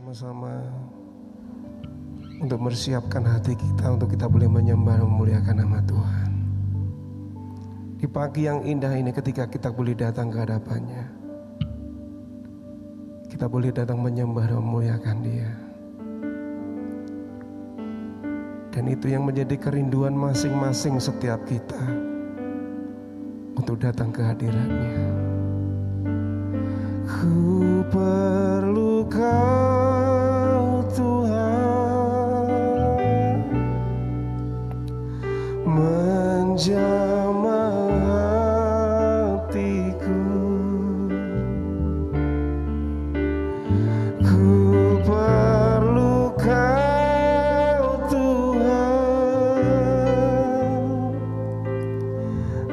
bersama-sama untuk mempersiapkan hati kita untuk kita boleh menyembah dan memuliakan nama Tuhan. Di pagi yang indah ini ketika kita boleh datang ke hadapannya, kita boleh datang menyembah dan memuliakan Dia. Dan itu yang menjadi kerinduan masing-masing setiap kita untuk datang ke hadirat-Nya. Ku perlu Kau Tuhan, menjamah hatiku. Ku perlu Kau Tuhan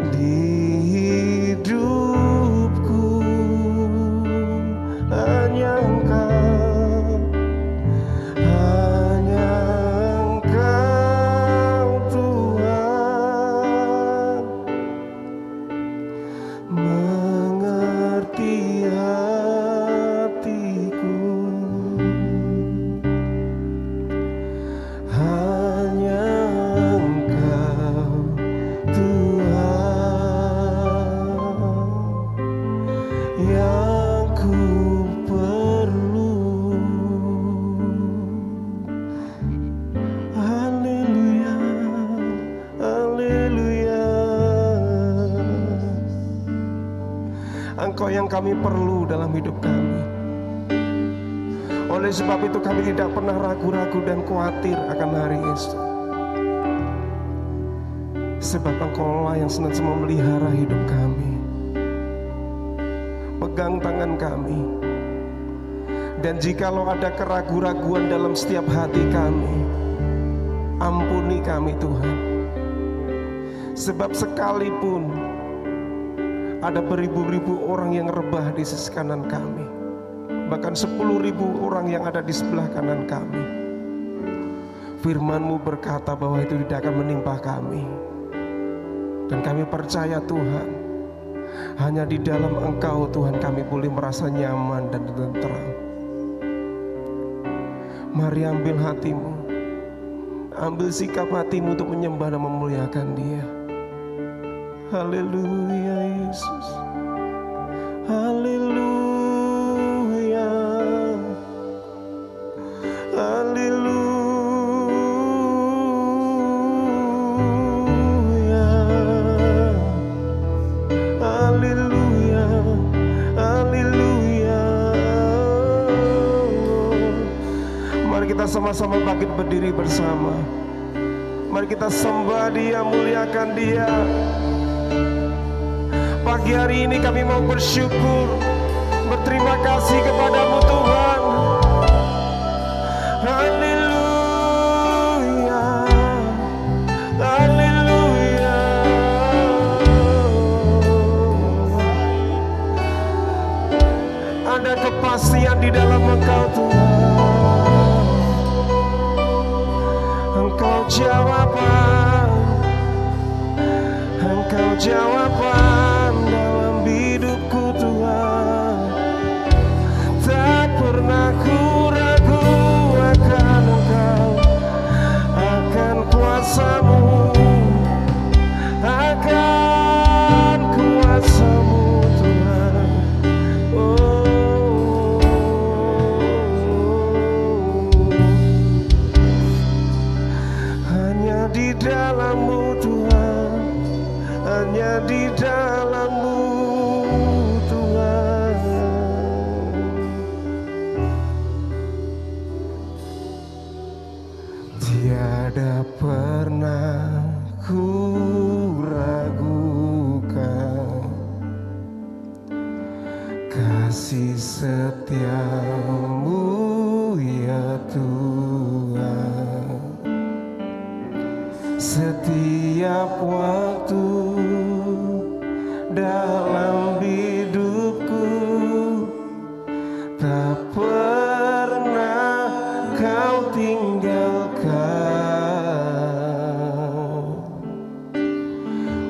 di hidupku. Hanya Engkau Tuhan mengerti hatiku. Hanya Engkau Tuhan yang ku perlu. Haleluya, haleluya. Engkau yang kami perlu dalam hidup kami. Oleh sebab itu kami tidak pernah ragu-ragu dan khawatir akan hari esok. Sebab Engkau lah yang senantiasa memelihara hidup kami. Pegang tangan kami. Dan jikalau ada keraguan-raguan dalam setiap hati kami, ampuni kami Tuhan. Sebab sekalipun ada beribu-ribu orang yang rebah di sisi kanan kami, bahkan 10.000 orang yang ada di sebelah kanan kami, firman-Mu berkata bahwa itu tidak akan menimpa kami. Dan kami percaya Tuhan, hanya di dalam Engkau Tuhan kami boleh merasa nyaman dan tenteram. Mari ambil hatimu, ambil sikap hatimu untuk menyembah dan memuliakan Dia. Haleluya Yesus, haleluya, haleluya, haleluya, haleluya. Mari kita sama-sama bangkit berdiri bersama. Mari kita sembah Dia, muliakan Dia. Pagi hari ini kami mau bersyukur, berterima kasih kepadamu Tuhan. Haleluya, haleluya. Ada kepastian di dalam Engkau Tuhan. Engkau jawaban, Engkau jawaban dalam hidupku Tuhan. Tak pernah ku ragu akan Engkau, akan kuasa-Mu, akan kuasa-Mu Tuhan. Hanya di dalam-Mu Tuhan, hanya di dalam-Mu Tuhan. Tiada pernah ku ragukan kasih setia-Mu ya Tuhan. Setiap waktu dalam hidupku, tak pernah Kau tinggalkan.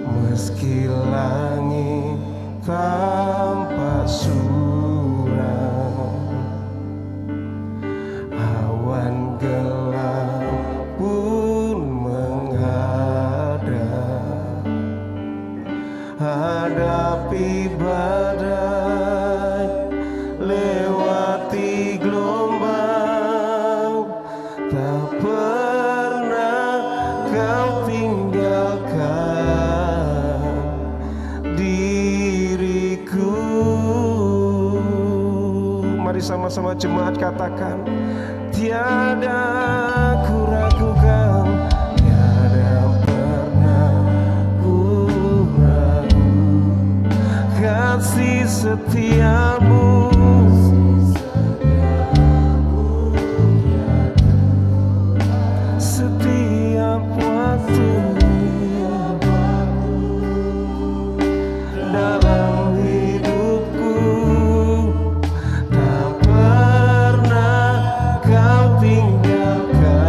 Meski langit tanpa surut, Mari sama-sama jemaat katakan, tiada ku ragukan, tiada pernah ku ragu kasih setiamu. Setiap waktu dalam hidupku, tak pernah kau tinggalkan.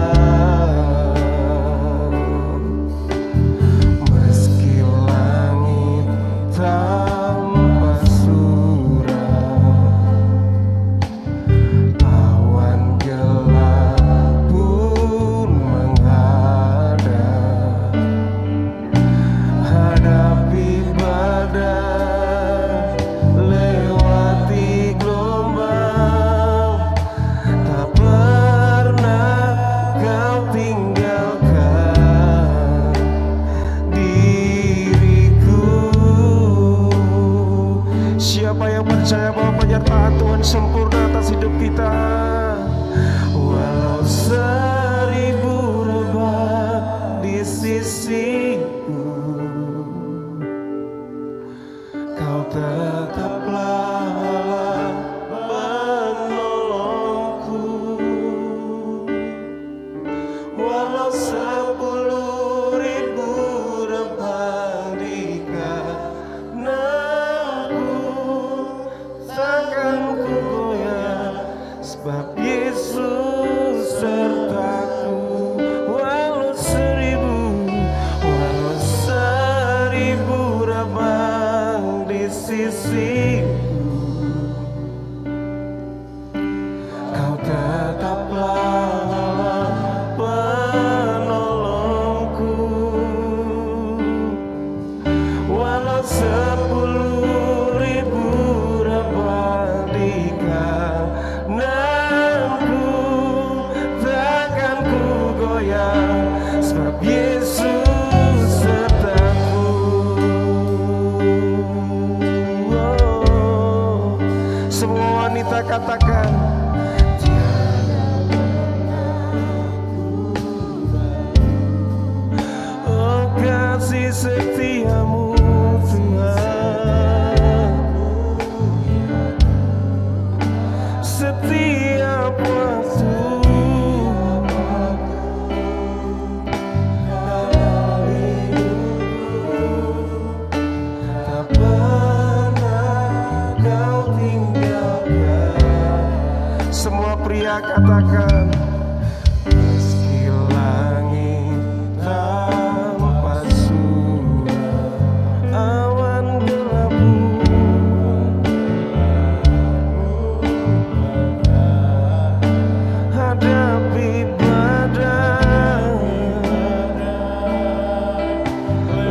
Meski langit tanpa surut, awan gelap pun menghadap, hadapi badai, lewati gelombang, tak pernah kau tinggalkan diriku. Siapa yang percaya bahwa penyertaan Tuhan sempurna atas hidup kita? Walau 1000 rebah di sisiku, kau tetaplah penolongku. Walau 10.000 rebah di kananku, takkan ku goyah, sebab Yesus sertaku. Walau 1000 rebah di sisiku, kau tetaplah penolongku. Walau 10.000 rebah di kananku, takkan ku goyah, sebab Yesus sertaku. Oh, semua wanita katakan, oh kasih setiamu Tuhan, setiap waktu dalam hidupku, tak pernah kau tinggalkan. Semua pria katakan, meski langit tanpa surut, awan gelap pun hadapi badai,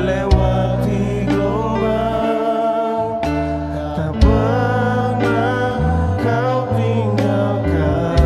lewati gelombang, tak pernah kau tinggalkan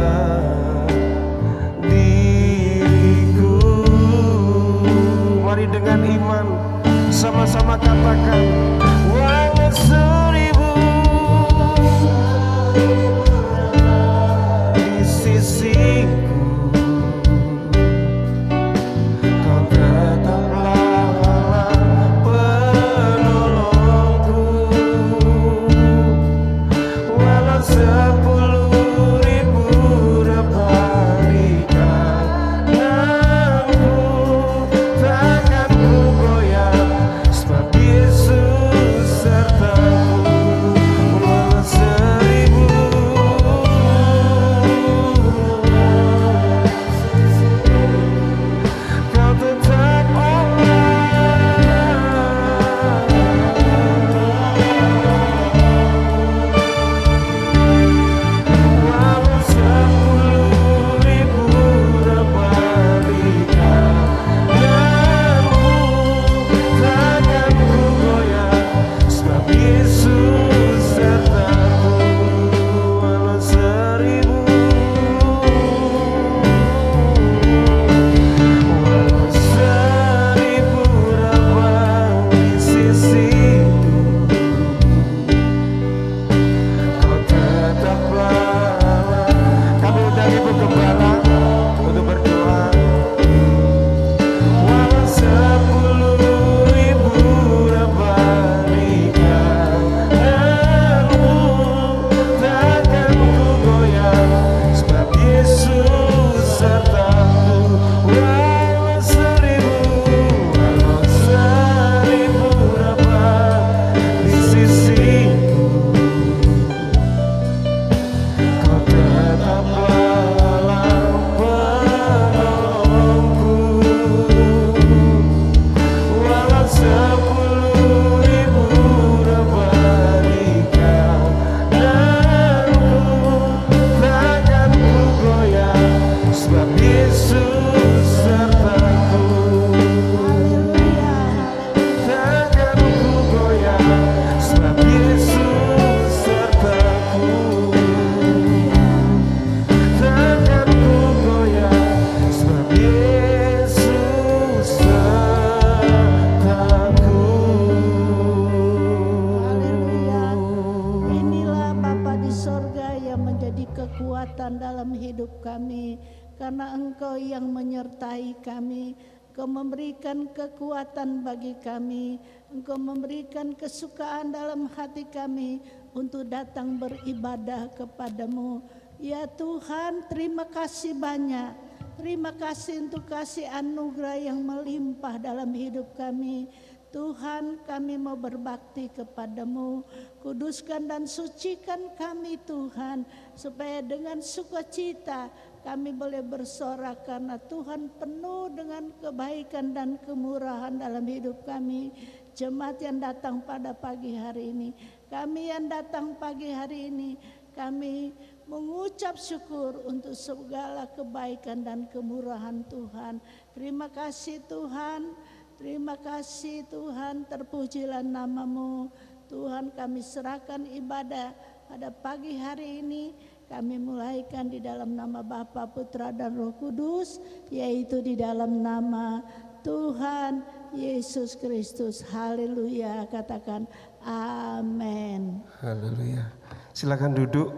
kekuatan dalam hidup kami, karena Engkau yang menyertai kami. Engkau memberikan kekuatan bagi kami, Engkau memberikan kesukaan dalam hati kami untuk datang beribadah kepadamu. Ya Tuhan, terima kasih banyak. Terima kasih untuk kasih anugerah yang melimpah dalam hidup kami. Tuhan, kami mau berbakti kepadamu. Kuduskan dan sucikan kami Tuhan, supaya dengan sukacita kami boleh bersorak, karena Tuhan penuh dengan kebaikan dan kemurahan dalam hidup kami. Jemaat yang datang pada pagi hari ini, kami yang datang pagi hari ini, kami mengucap syukur untuk segala kebaikan dan kemurahan Tuhan. Terima kasih Tuhan, terima kasih Tuhan, terpujilah namamu. Tuhan, kami serahkan ibadah pada pagi hari ini, kami mulaikan di dalam nama Bapa, Putra dan Roh Kudus, yaitu di dalam nama Tuhan Yesus Kristus. Haleluya, katakan amin. Haleluya. Silakan duduk.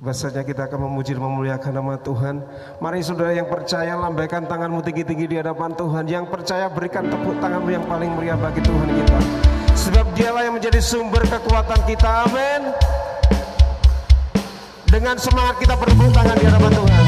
Bahasanya kita akan memuji dan memuliakan nama Tuhan. Mari saudara yang percaya, lambaikan tanganmu tinggi-tinggi di hadapan Tuhan. Yang percaya, berikan tepuk tanganmu yang paling meriah bagi Tuhan kita. Sebab dialah yang menjadi sumber kekuatan kita. Amin. Dengan semangat kita bertepuk tangan di hadapan Tuhan.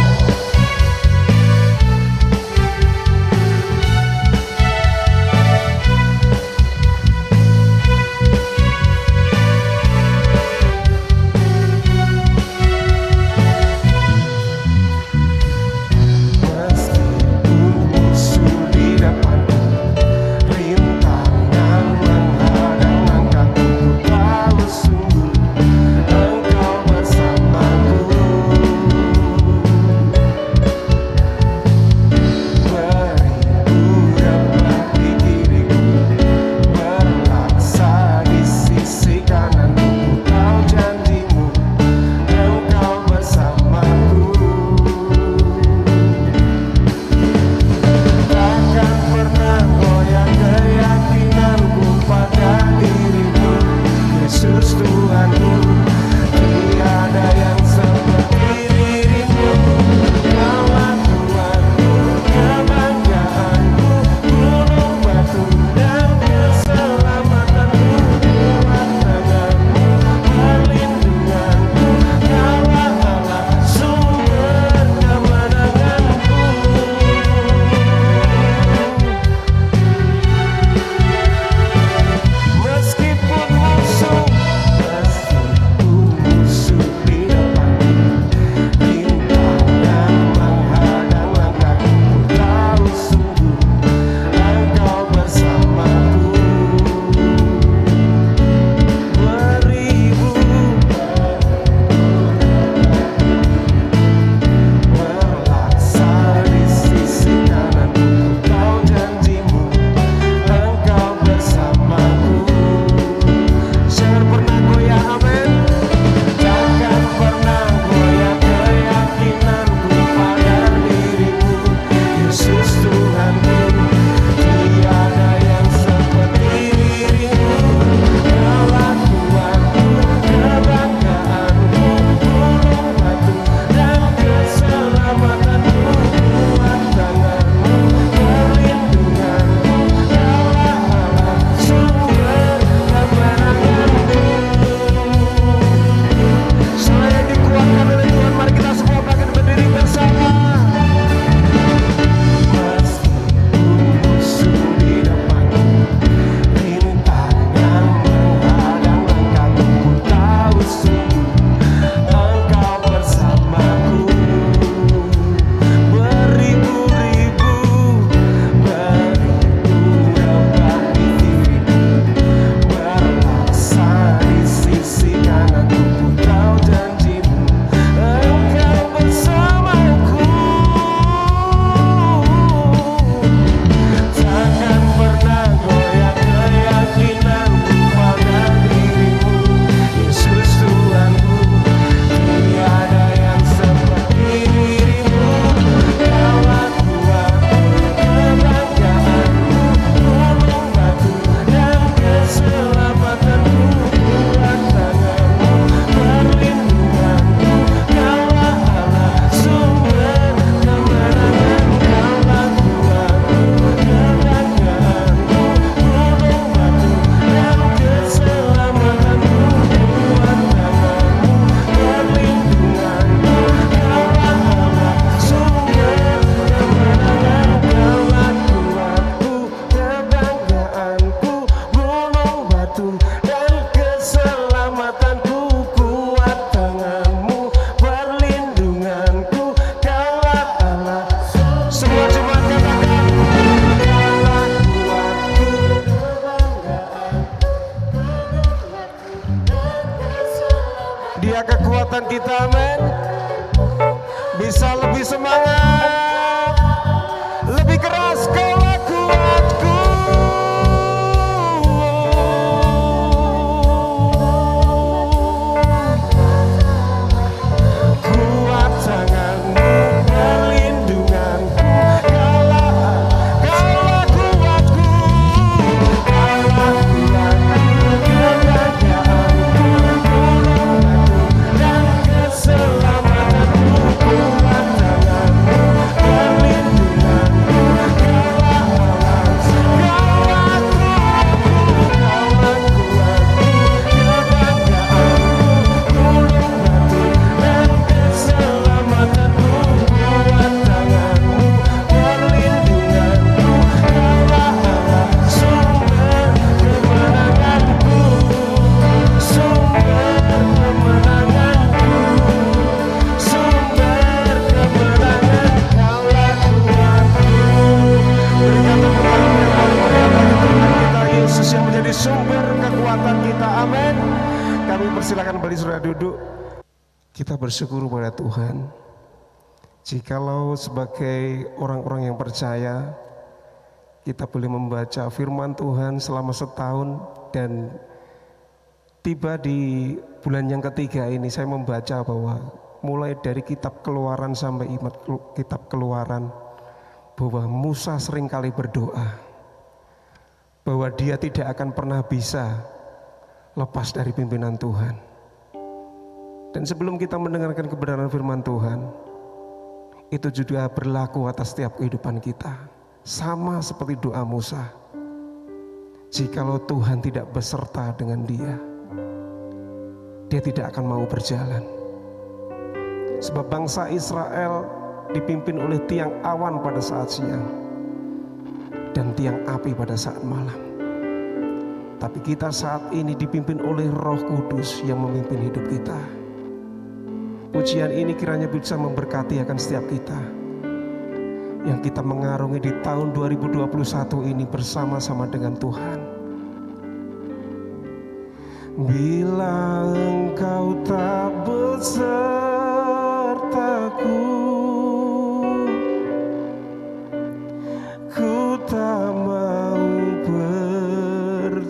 Dia kekuatan kita, amin. Bisa lebih semangat, lebih keras, Kaulah kuatku. Kuat tanganmu, perlindunganku, Kaulah kuatku, Kaulah kuatku, kebahagiaanku, perlindunganku, dan keselamatanku. Kuat tanganmu, perlindunganku, Kaulah alas, Kaulah kuatku, Kaulah kuatku, kebahagiaanku, gunung batu, dan keselamatanku. Kuat tanganmu, perlindunganku, Kaulah alas, sumber kemenanganku, sumber kemenanganku, sumber kemenangan. Kaulah kuatku. Berkata kepada Tuhan kita Yesus yang menjadi sumber kekuatan kita, amin. Kami persilakan balik saudara duduk. Kita bersyukur kepada Tuhan, jikalau sebagai orang-orang yang percaya kita boleh membaca firman Tuhan selama setahun, dan tiba di bulan yang ketiga ini saya membaca bahwa mulai dari kitab Keluaran sampai kitab Keluaran, bahwa Musa seringkali berdoa bahwa dia tidak akan pernah bisa lepas dari pimpinan Tuhan. Dan sebelum kita mendengarkan kebenaran firman Tuhan, itu juga berlaku atas setiap kehidupan kita. Sama seperti doa Musa, jikalau Tuhan tidak beserta dengan dia tidak akan mau berjalan. Sebab bangsa Israel dipimpin oleh tiang awan pada saat siang dan tiang api pada saat malam. Tapi kita saat ini dipimpin oleh Roh Kudus yang memimpin hidup kita. Pujian ini kiranya bisa memberkati akan setiap kita yang kita mengarungi di tahun 2021 ini bersama-sama dengan Tuhan. Bila Engkau tak besertaku, ku tak mau berjalan.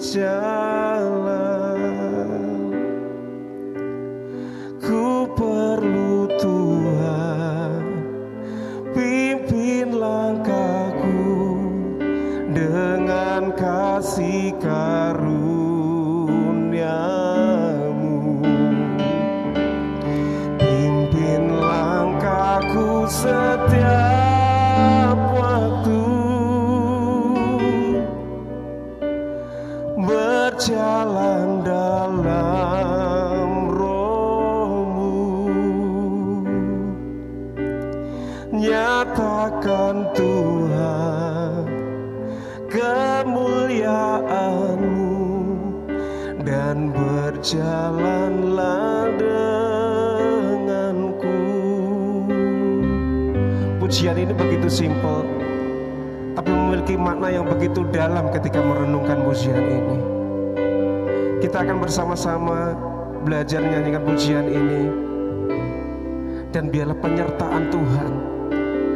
Ku perlu Tuhan, pimpin langkahku dengan kasih karuniamu. Pimpin langkahku setiap waktu, berjalan dalam Roh-Mu. Nyatakan Tuhan kemuliaan-Mu dan berjalanlah denganku. Pujian ini begitu simpel, tapi memiliki makna yang begitu dalam ketika merenungkan pujian ini. Kita akan bersama-sama belajar menyanyikan pujian ini, dan biarlah penyertaan Tuhan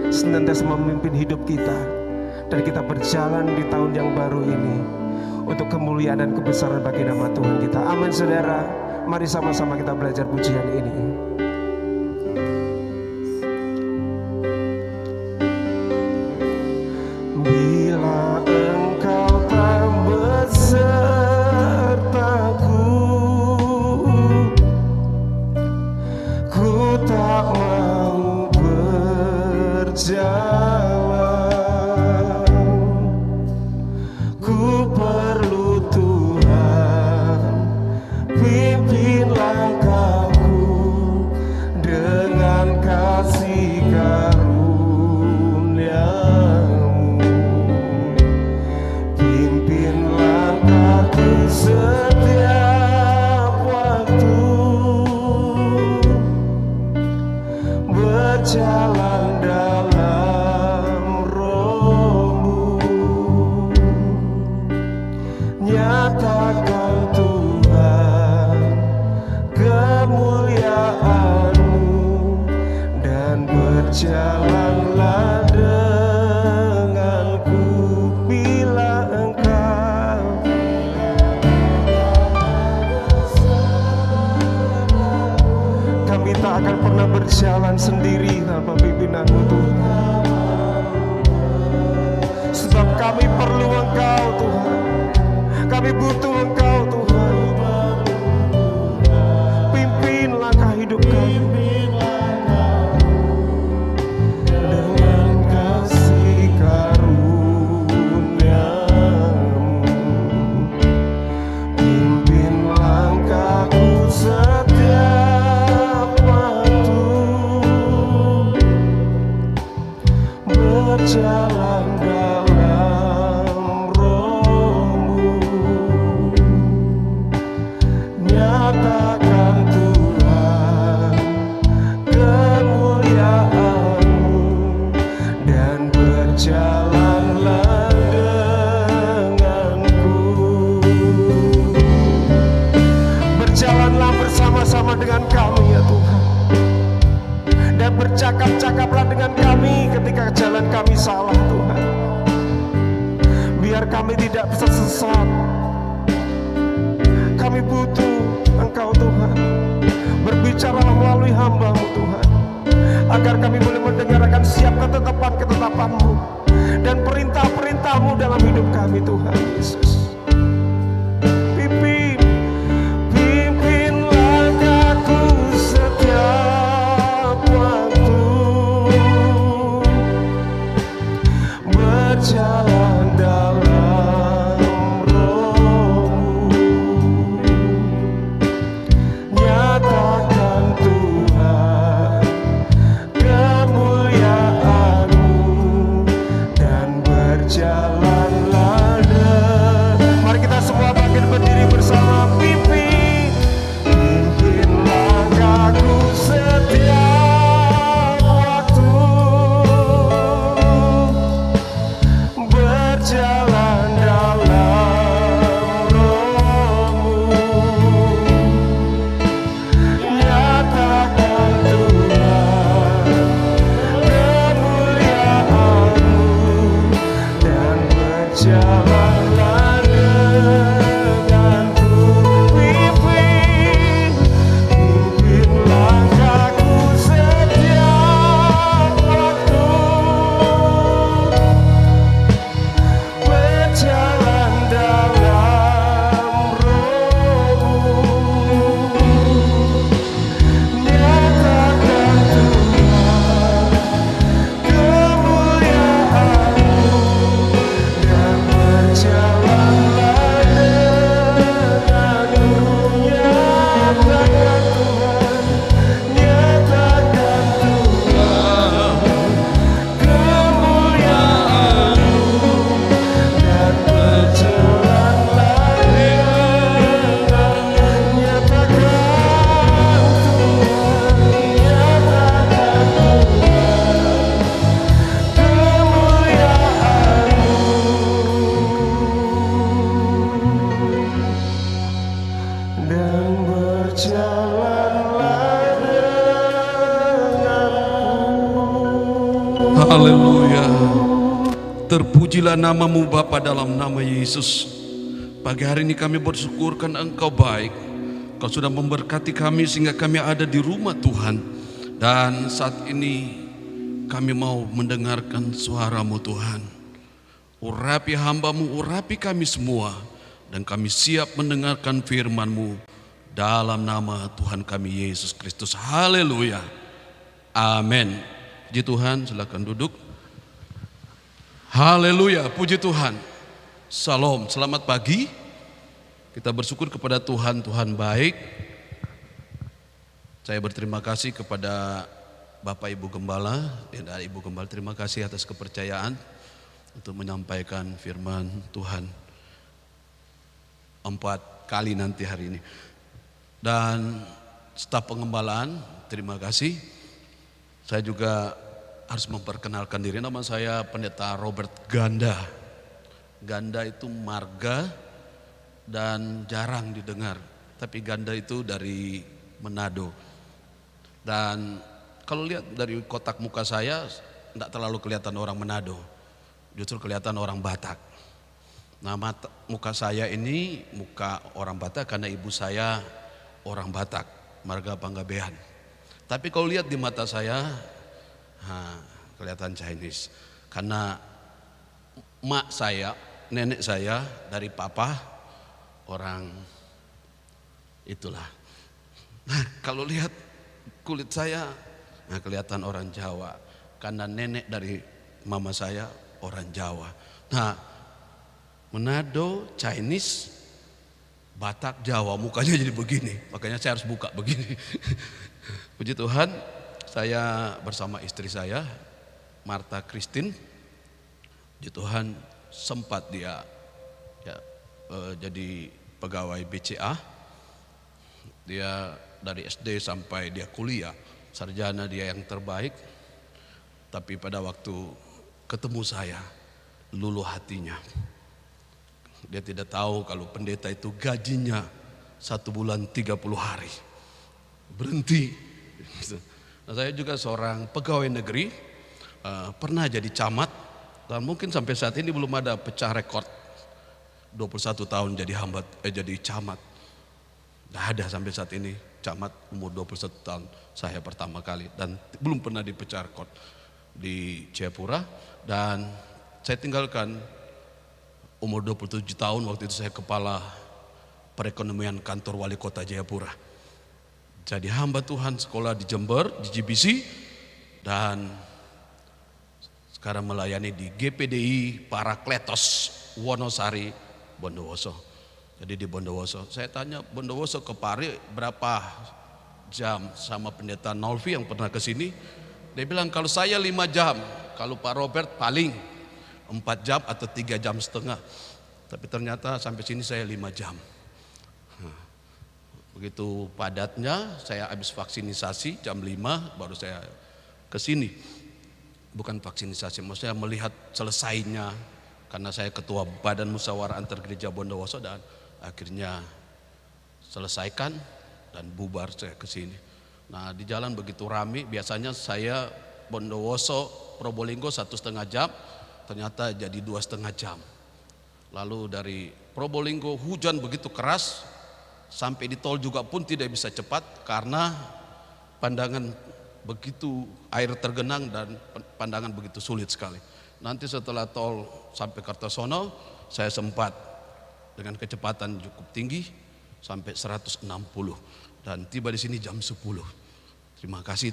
senantiasa memimpin hidup kita, dan kita berjalan di tahun yang baru ini untuk kemuliaan dan kebesaran bagi nama Tuhan kita. Amin saudara, mari sama-sama kita belajar pujian ini. Bila Engkau tak besertaku, ku tak mau berjalan. Ku perlu Tuhan, pimpin langkahku tak akan pernah berjalan sendiri tanpa pimpinan-Mu Tuhan. Sebab kami perlu Engkau Tuhan, kami butuh Engkau Tuhan. Pimpin langkah hidup kami dengan kasih karunia-Mu. Pimpin langkahku setiap waktu, berjalan dalam Roh-Mu. Nyatakan Tuhan kemuliaan-Mu, dan berjalanlah denganku. Berjalanlah bersama-sama dengan kami ya Tuhan, dan bercakap-cakaplah dengan kami ketika jalan kami salah Tuhan. Biar kami tidak tersesat. Kami butuh Engkau Tuhan. Berbicaralah melalui hamba-Mu Tuhan, agar kami boleh mendengarkan siap ketetapan-ketetapan-Mu dan perintah-perintah-Mu dalam hidup kami Tuhan Yesus. Pimpin langkahku setiap waktu, berjalan dalam Roh-Mu. Nyatakan Tuhan kemuliaan-Mu, dan berjalanlah mari kita semua bangkit berdiri bersama. Pimpin langkahku setiap waktu, berjalan dalam Roh-Mu. Nyatakan Tuhan kemuliaan-Mu, dan berjalanlah denganku. Pimpin langkahku setiap waktu, berjalan dalam Roh-Mu. Nyatakan Tuhan kemuliaan-Mu, dan berjalanlah denganku. Nyatakan Tuhan, nyatakan Tuhan kemuliaan-Mu, dan berjalanlah denganku. Nyatakan Tuhan, nyatakan Tuhan kemuliaan-Mu, dan berjalanlah denganku. Haleluya. Terpujilah nama-Mu Bapa dalam nama Yesus. Pagi hari ini kami bersyukur karena Engkau baik. Kau sudah memberkati kami sehingga kami ada di rumah Tuhan. Dan saat ini kami mau mendengarkan suara-Mu Tuhan. Urapi hamba-Mu, urapi kami semua. Dan kami siap mendengarkan firman-Mu dalam nama Tuhan kami Yesus Kristus. Haleluya. Amin. Puji Tuhan, silakan duduk. Haleluya, puji Tuhan. Salam, selamat pagi. Kita bersyukur kepada Tuhan, Tuhan baik. Saya berterima kasih kepada Bapak Ibu Gembala dan Ibu Gembala, terima kasih atas kepercayaan untuk menyampaikan firman Tuhan 4 kali nanti hari ini. Dan staf pengembalaan, terima kasih. Saya juga harus memperkenalkan diri, nama saya Pendeta Robert Ganda. Ganda itu marga dan jarang didengar, tapi Ganda itu dari Manado. Dan kalau lihat dari kotak muka saya, tidak terlalu kelihatan orang Manado, justru kelihatan orang Batak. Nama muka saya ini muka orang Batak karena ibu saya orang Batak, marga Panggabean. Tapi kalau lihat di mata saya, kelihatan Chinese. Karena mak saya, nenek saya dari papa orang itulah. Nah, kalau lihat kulit saya, kelihatan orang Jawa. Karena nenek dari mama saya orang Jawa. Nah, Manado, Chinese, Batak, Jawa, mukanya jadi begini. Makanya saya harus buka begini. Puji Tuhan, saya bersama istri saya, Martha Christine. Puji Tuhan, sempat dia jadi pegawai BCA. Dia dari SD sampai dia kuliah, sarjana dia yang terbaik. Tapi pada waktu ketemu saya, luluh hatinya. Dia tidak tahu kalau pendeta itu gajinya 1 bulan 30 hari. Berhenti. Nah, saya juga seorang pegawai negeri, pernah jadi camat, dan mungkin sampai saat ini belum ada pecah rekor 21 tahun jadi camat. Tidak ada sampai saat ini camat umur 21 tahun saya pertama kali, dan belum pernah dipecah rekor di Jayapura. Dan saya tinggalkan umur 27 tahun, waktu itu saya kepala perekonomian kantor wali kota Jayapura. Jadi hamba Tuhan, sekolah di Jember, di GBC, dan sekarang melayani di GPDI Parakletos Wonosari, Bondowoso. Jadi di Bondowoso, saya tanya Bondowoso ke Pari berapa jam sama pendeta Nolvi yang pernah ke sini. Dia bilang kalau saya 5 jam, kalau Pak Robert paling 4 jam atau 3 jam setengah. Tapi ternyata sampai sini saya 5 jam. Begitu padatnya, saya habis vaksinasi jam 5 baru saya ke sini. Bukan vaksinasi, maksudnya melihat selesainya, karena saya ketua Badan Musyawarah Antar Gereja Bondowoso, dan akhirnya selesaikan dan bubar saya ke sini. Nah, di jalan begitu ramai, biasanya saya Bondowoso Probolinggo 1,5 jam, ternyata jadi 2,5 jam. Lalu dari Probolinggo hujan begitu keras, sampai di tol juga pun tidak bisa cepat karena pandangan begitu, air tergenang dan pandangan begitu sulit sekali. Nanti setelah tol sampai Kartosono, saya sempat dengan kecepatan cukup tinggi sampai 160 dan tiba di sini jam 10. Terima kasih.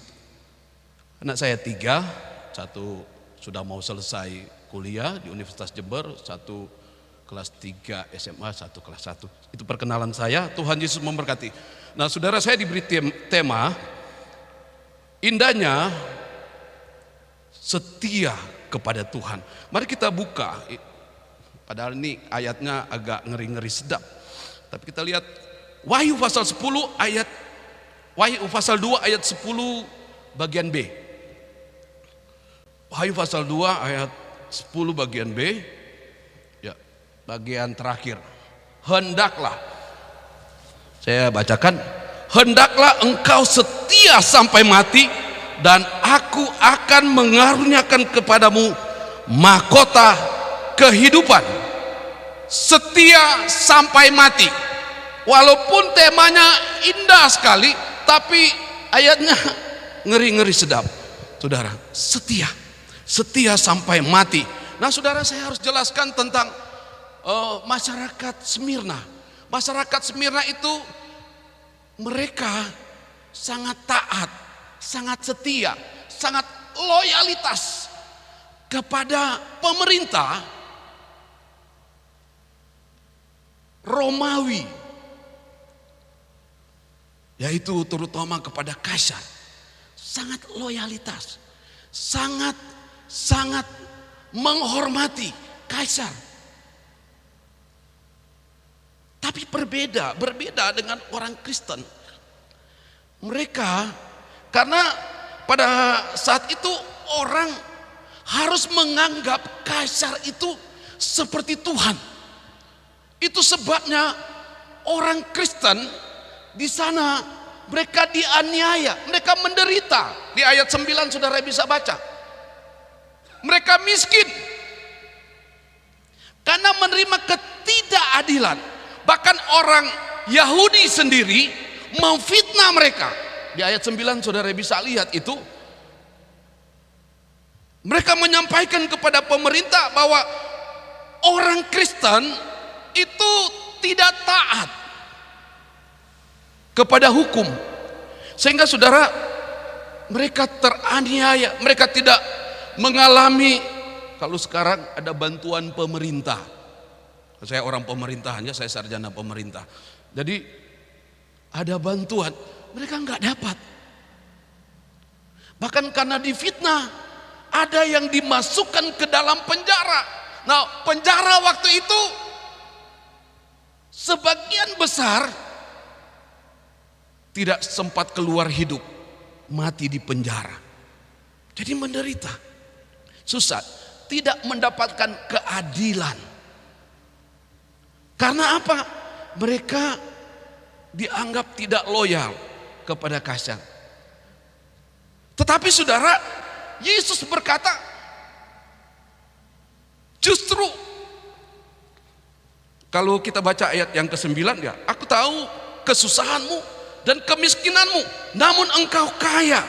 Anak saya 3, 1 sudah mau selesai kuliah di Universitas Jember, 1 kelas 3 SMA, 1 kelas 1. Itu perkenalan saya. Tuhan Yesus memberkati. Nah, saudara, saya diberi tema indahnya setia kepada Tuhan. Mari kita buka. Padahal ini ayatnya agak ngeri-ngeri sedap. Tapi kita lihat Wahyu pasal 10 ayat Wahyu pasal 2 ayat 10 bagian B. Wahyu pasal 2 ayat 10 bagian B. Bagian terakhir, hendaklah, saya bacakan, hendaklah engkau setia sampai mati, dan aku akan mengaruniakan kepadamu mahkota kehidupan. Setia sampai mati. Walaupun temanya indah sekali, tapi ayatnya ngeri-ngeri sedap. Saudara, setia sampai mati. Nah, saudara, saya harus jelaskan tentang masyarakat Smyrna. Masyarakat Smyrna itu mereka sangat taat, sangat setia, sangat loyalitas kepada pemerintah Romawi, yaitu terutama kepada Kaisar. Sangat loyalitas, sangat menghormati Kaisar. Tapi berbeda dengan orang Kristen. Mereka, karena pada saat itu orang harus menganggap Kaisar itu seperti Tuhan. Itu sebabnya orang Kristen di sana mereka dianiaya, mereka menderita. Di ayat 9 saudara bisa baca. Mereka miskin karena menerima ketidakadilan. Bahkan orang Yahudi sendiri memfitnah mereka. di ayat 9 saudara bisa lihat itu, mereka menyampaikan kepada pemerintah bahwa orang Kristen itu tidak taat kepada hukum, sehingga saudara mereka teraniaya, mereka tidak mengalami. Kalau sekarang ada bantuan pemerintah, saya orang pemerintahannya, saya sarjana pemerintah, jadi ada bantuan, mereka nggak dapat. Bahkan karena difitnah, ada yang dimasukkan ke dalam penjara. Nah, penjara waktu itu sebagian besar tidak sempat keluar hidup, mati di penjara. Jadi menderita, susah, tidak mendapatkan keadilan. Karena apa? Mereka dianggap tidak loyal kepada Kaisar. Tetapi saudara, Yesus berkata, justru kalau kita baca ayat yang ke-9 ya, aku tahu kesusahanmu dan kemiskinanmu, namun engkau kaya.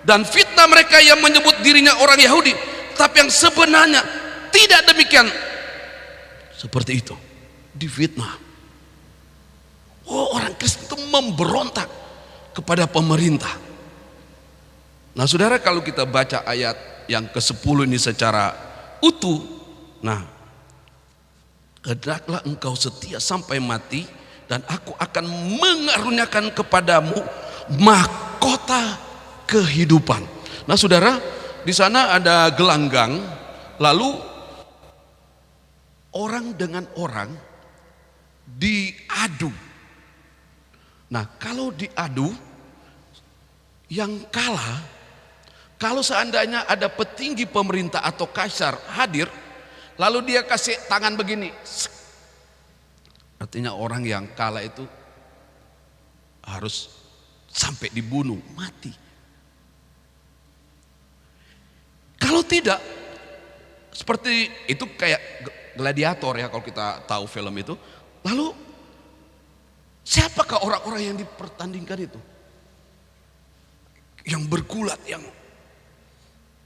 Dan fitnah mereka yang menyebut dirinya orang Yahudi, tapi yang sebenarnya tidak demikian. Seperti itu, difitnah. Oh, orang Kristen itu memberontak kepada pemerintah. Nah saudara, kalau kita baca ayat yang ke-10 ini secara utuh, nah, hendaklah engkau setia sampai mati, dan aku akan mengaruniakan kepadamu mahkota kehidupan. Nah saudara, di sana ada gelanggang, lalu orang dengan orang diadu. Nah kalau diadu, yang kalah, kalau seandainya ada petinggi pemerintah atau kaisar hadir, lalu dia kasih tangan begini, artinya orang yang kalah itu harus sampai dibunuh, mati. Kalau tidak, seperti itu kayak gladiator ya, kalau kita tahu film itu. Lalu siapakah orang-orang yang dipertandingkan itu? Yang bergulat, yang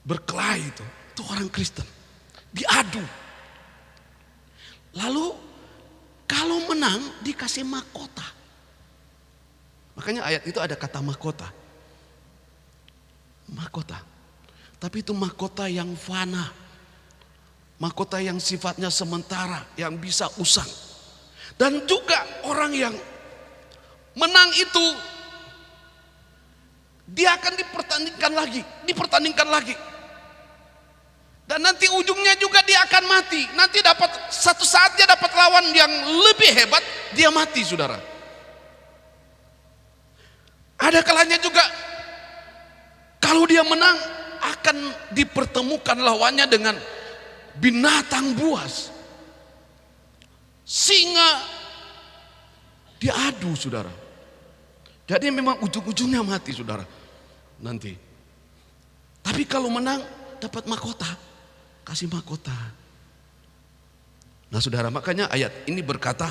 berkelahi itu orang Kristen. Diadu. Lalu kalau menang dikasih mahkota. Makanya ayat itu ada kata mahkota. Mahkota. Tapi itu mahkota yang fana. Mahkota yang sifatnya sementara, yang bisa usang. Dan juga orang yang menang itu, dia akan dipertandingkan lagi. Dan nanti ujungnya juga dia akan mati. Nanti dapat satu saat dia dapat lawan yang lebih hebat, dia mati saudara. Ada kalanya juga kalau dia menang akan dipertemukan lawannya dengan binatang buas, singa, diadu saudara. Jadi memang ujung-ujungnya mati saudara nanti. Tapi kalau menang dapat mahkota, kasih mahkota. Nah saudara, makanya ayat ini berkata,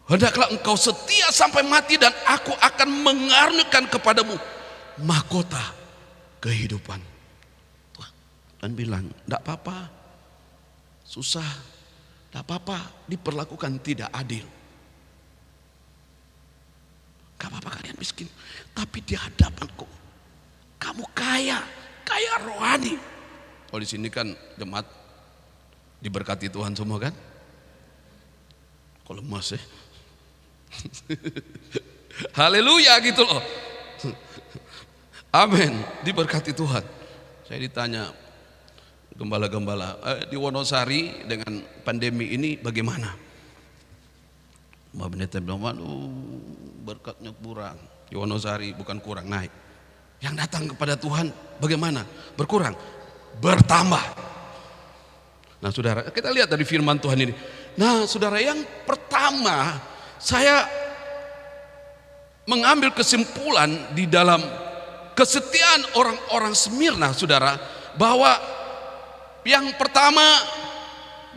hendaklah engkau setia sampai mati, dan aku akan mengaruniakan kepadamu mahkota kehidupan. Dan bilang, tidak apa-apa, susah, tidak apa-apa, diperlakukan tidak adil. Gak apa-apa kalian miskin, tapi di hadapanku kamu kaya rohani. Oh di sini kan jemaat diberkati Tuhan semua kan? Kok lemas ya? Haleluya gitu loh. Amin, diberkati Tuhan. Saya ditanya gembala-gembala di Wonosari dengan pandemi ini bagaimana? Mbak Pendeta bilang, waduh berkatnya kurang. Di Wonosari bukan kurang, naik. Yang datang kepada Tuhan bagaimana? Berkurang, bertambah. Nah saudara, kita lihat dari firman Tuhan ini. Nah saudara, yang pertama saya mengambil kesimpulan di dalam kesetiaan orang-orang Smyrna saudara, bahwa yang pertama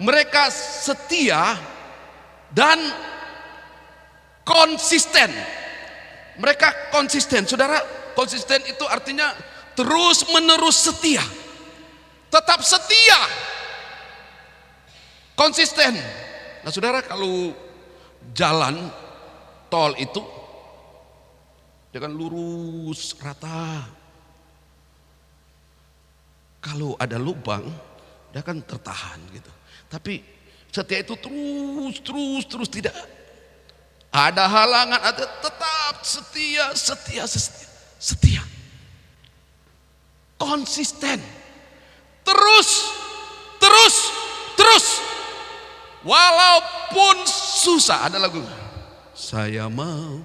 mereka setia dan konsisten Mereka konsisten. Saudara, konsisten itu artinya terus menerus setia. Tetap setia. Konsisten. Nah saudara, kalau jalan tol itu dia kan lurus rata. Kalau ada lubang dia kan tertahan gitu. Tapi setia itu terus tidak ada halangan, ada tetap setia. Konsisten. Terus. Walaupun susah, ada lagu. Saya mau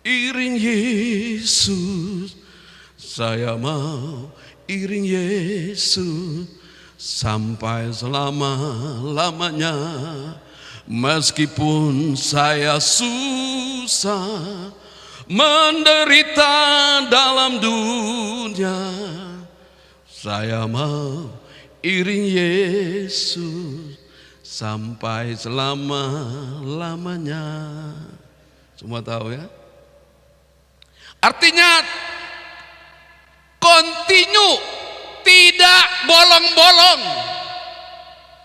iring Yesus, saya mau iring Yesus sampai selama-lamanya. Meskipun saya susah menderita dalam dunia, saya mau iring Yesus sampai selama-lamanya. Semua tahu ya? Artinya continue, tidak bolong-bolong.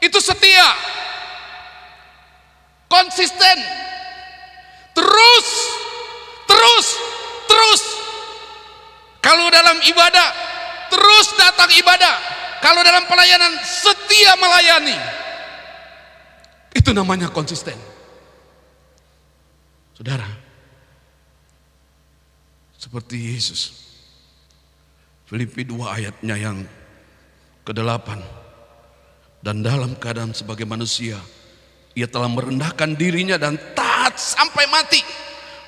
Itu setia. Konsisten. Terus. Kalau dalam ibadah, terus datang ibadah. Kalau dalam pelayanan, setia melayani. Itu namanya konsisten. Saudara, seperti Yesus, Filipi 2 ayatnya yang ke-8, dan dalam keadaan sebagai manusia ia telah merendahkan dirinya dan taat sampai mati,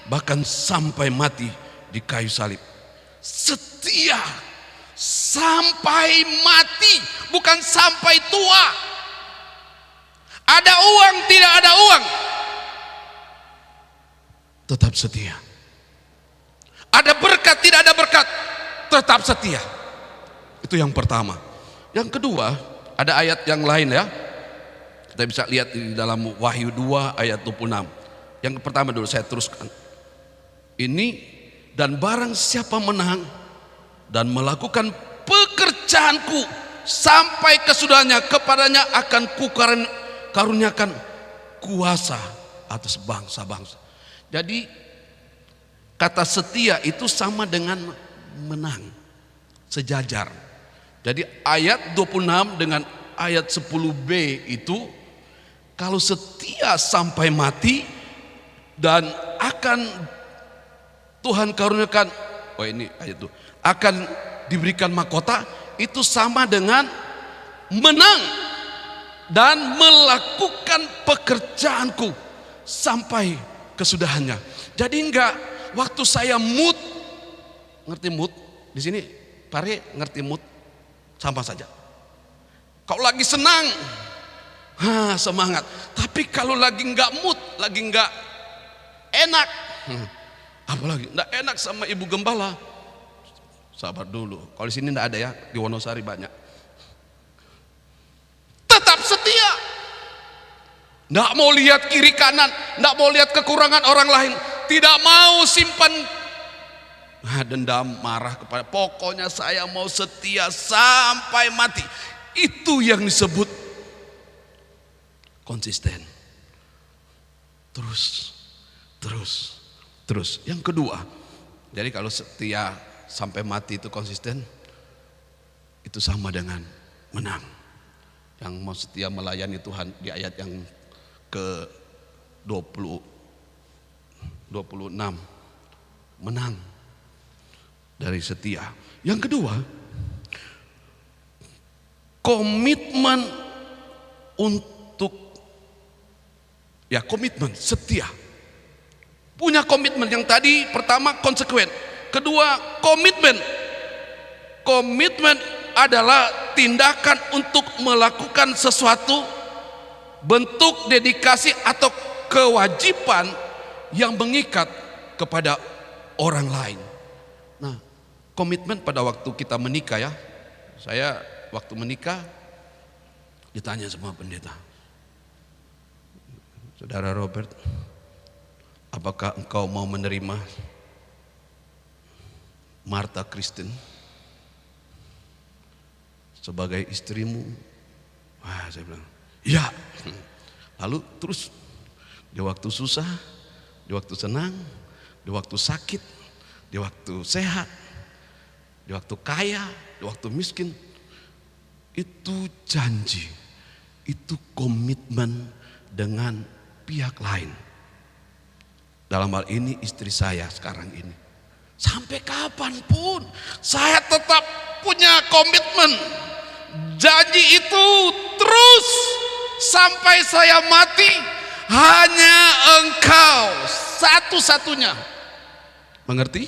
bahkan sampai mati di kayu salib. Setia sampai mati, bukan sampai tua. Ada uang, tidak ada uang, tetap setia. Ada berkat, tidak ada berkat, tetap setia. Itu yang pertama. Yang kedua, ada ayat yang lain ya. Kita bisa lihat di dalam Wahyu 2 ayat 26. Yang pertama dulu saya teruskan. Ini, dan barang siapa menang dan melakukan pekerjaanku sampai kesudahannya, kepadanya akan kukaruniakan kuasa atas bangsa-bangsa. Jadi kata setia itu sama dengan menang, sejajar. Jadi ayat 26 dengan ayat 10b itu, kalau setia sampai mati dan akan Tuhan karuniakan, oh ini ayat itu, akan diberikan mahkota, itu sama dengan menang dan melakukan pekerjaanku sampai kesudahannya. Jadi enggak waktu saya mood, ngerti mood? Di sini Pare ngerti mood? Sama saja. Kalau lagi senang, semangat. Tapi kalau lagi enggak mood, lagi enggak enak, apalagi enggak enak sama ibu gembala, sabar dulu. Kalau di sini enggak ada ya, di Wonosari banyak. Tetap setia. Enggak mau lihat kiri kanan, enggak mau lihat kekurangan orang lain, tidak mau simpan dendam, marah kepada. Pokoknya saya mau setia sampai mati. Itu yang disebut konsisten. Terus. Yang kedua, jadi kalau setia sampai mati itu konsisten, itu sama dengan menang. Yang mau setia melayani Tuhan di ayat yang ke-26, menang dari setia. Yang kedua, komitmen untuk komitmen setia. Punya komitmen. Yang tadi pertama konsekuen, kedua komitmen. Komitmen adalah tindakan untuk melakukan sesuatu, bentuk dedikasi atau kewajiban yang mengikat kepada orang lain. Nah, komitmen pada waktu kita menikah ya. Saya waktu menikah ditanya sama pendeta, Saudara Robert, apakah engkau mau menerima Martha Kristen sebagai istrimu? Wah, saya bilang, iya. Lalu terus di waktu susah, di waktu senang, di waktu sakit, di waktu sehat, di waktu kaya, di waktu miskin, itu janji, itu komitmen dengan pihak lain. Dalam hal ini istri saya sekarang ini. Sampai kapanpun saya tetap punya komitmen. Janji itu terus sampai saya mati. Hanya Engkau satu-satunya. Mengerti?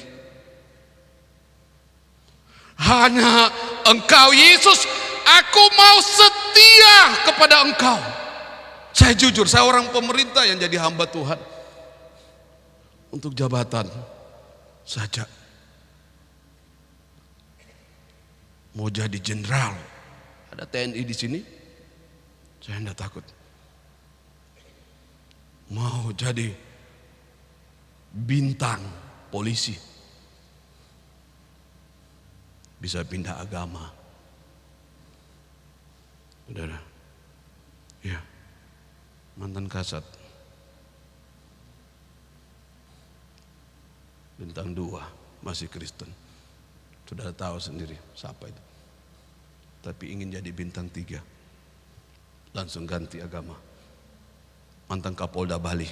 Hanya Engkau Yesus. Aku mau setia kepada Engkau. Saya jujur, saya orang pemerintah yang jadi hamba Tuhan. Untuk jabatan saja. Mau jadi jenderal, ada TNI di sini, saya tidak takut. Mau jadi bintang polisi, bisa pindah agama. Saudara, ya, mantan Kasat, bintang 2, masih Kristen. Sudah tahu sendiri siapa itu. Tapi ingin jadi bintang 3, langsung ganti agama. Mantan Kapolda Bali,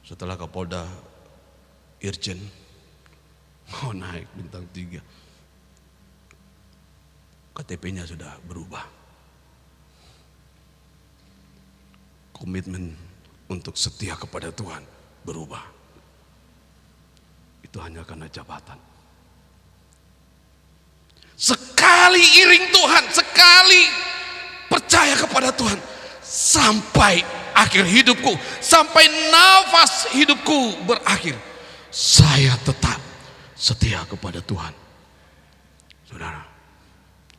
setelah Kapolda Irjen, mau naik bintang 3. KTP-nya sudah berubah. Komitmen untuk setia kepada Tuhan berubah. Itu hanya karena jabatan. Sekali iring Tuhan, sekali percaya kepada Tuhan, sampai akhir hidupku, sampai nafas hidupku berakhir, saya tetap setia kepada Tuhan. Saudara,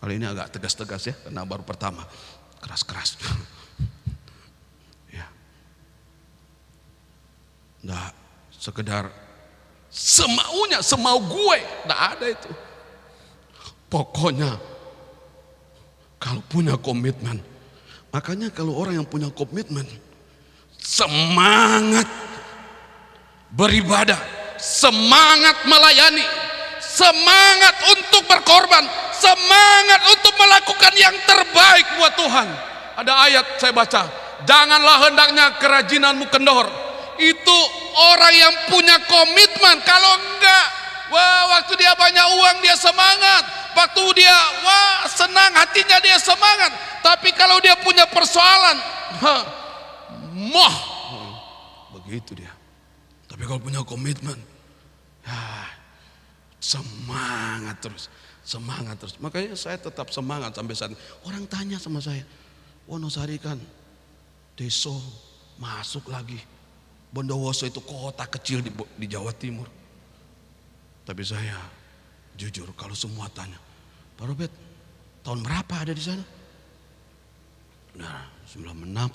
kali ini agak tegas-tegas ya, karena baru pertama, keras-keras. Ya, nggak sekedar semaunya, semau gue, nggak ada itu. Pokoknya kalau punya komitmen, makanya kalau orang yang punya komitmen, semangat beribadah, semangat melayani, semangat untuk berkorban, semangat untuk melakukan yang terbaik buat Tuhan. Ada ayat saya baca, janganlah hendaknya kerajinanmu kendor. Itu orang yang punya komitmen. Kalau enggak, wah, waktu dia banyak uang dia semangat, waktu dia wah senang hatinya dia semangat. Tapi kalau dia punya persoalan, begitu dia. Tapi kalau punya komitmen, semangat terus, semangat terus. Makanya saya tetap semangat sampai saat ini. Orang tanya sama saya, Wonosari kan Deso masuk lagi, Bondowoso itu kota kecil di Jawa Timur. Tapi saya jujur, kalau semua tanya, Pak Robert, tahun berapa ada di sana? Nah, 96.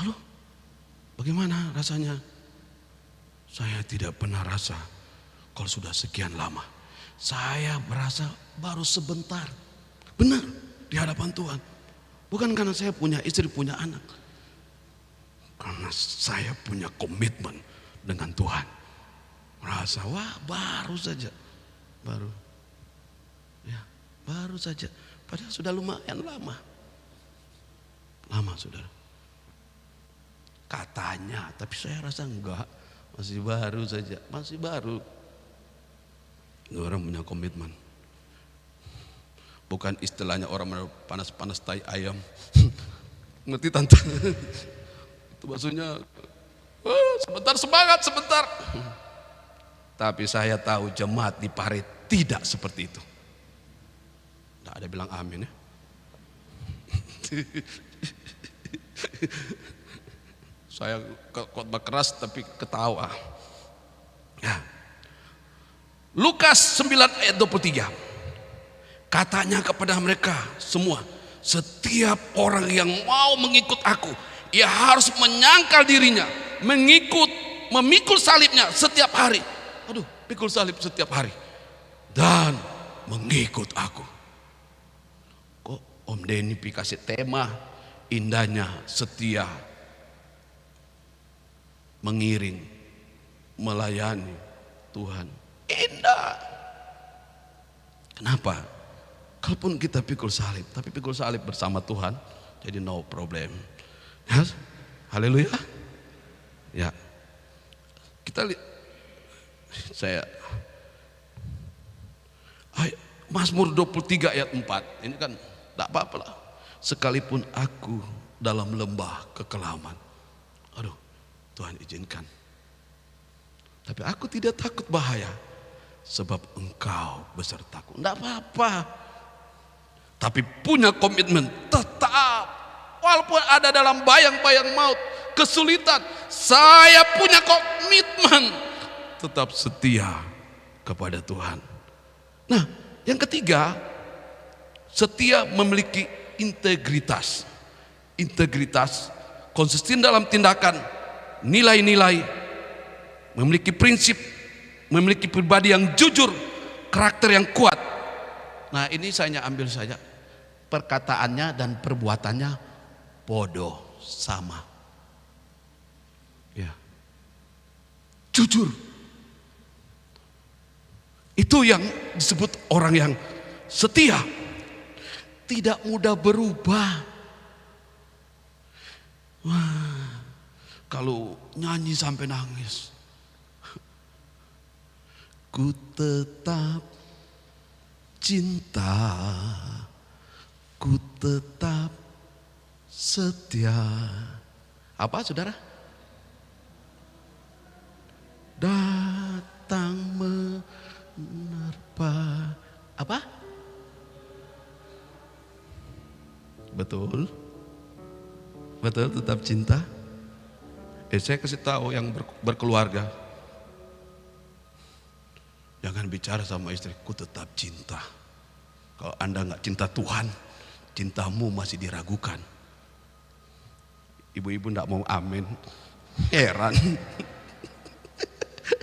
Lalu bagaimana rasanya? Saya tidak pernah rasa kalau sudah sekian lama. Saya merasa baru sebentar. Benar, di hadapan Tuhan. Bukan karena saya punya istri, punya anak. Karena saya punya komitmen dengan Tuhan. Merasa, wah baru saja. Baru. Ya, baru saja. Padahal sudah lumayan lama. Lama, saudara. Katanya, tapi saya rasa enggak. Masih baru saja, masih baru. Orang punya komitmen. Bukan istilahnya orang panas-panas tai ayam. Ngerti tante? Itu maksudnya, sebentar semangat, sebentar. Tapi saya tahu jemaat di Pare tidak seperti itu. Tidak ada bilang amin ya. Saya khotbah keras tapi ketawa. Ya. Lukas 9 ayat 23. Katanya kepada mereka semua, setiap orang yang mau mengikut aku, ia harus menyangkal dirinya, memikul salibnya setiap hari aduh, pikul salib setiap hari dan mengikut aku. Kok Om Denny kasih tema indahnya setia, mengiring, melayani Tuhan. Indah. Kenapa? Kalaupun kita pikul salib, tapi pikul salib bersama Tuhan, jadi no problem. Ya, haleluya. Ya, kita lihat. Mazmur 23 ayat 4. Ini kan tidak apa-apa lah. Sekalipun aku dalam lembah kekelaman, aduh, Tuhan izinkan. Tapi aku tidak takut bahaya, sebab Engkau besertaku. Tidak apa-apa. Tapi punya komitmen tetap. Walaupun ada dalam bayang-bayang maut, kesulitan, saya punya komitmen tetap setia kepada Tuhan. Nah, yang ketiga, setia memiliki integritas. Integritas, konsisten dalam tindakan, nilai-nilai, memiliki prinsip, memiliki pribadi yang jujur, karakter yang kuat. Nah, ini saya ambil saja. Perkataannya dan perbuatannya bodoh sama. Ya. Jujur. Itu yang disebut orang yang setia. Tidak mudah berubah. Wah, kalau nyanyi sampai nangis. Ku tetap cinta, ku tetap setia. Apa saudara? Datang menerpa. Apa? Betul. Betul, tetap cinta. Saya kasih tahu yang berkeluarga. Jangan bicara sama istri, ku tetap cinta. Kalau Anda nggak cinta Tuhan, cintamu masih diragukan. Ibu-ibu nggak mau amin, heran.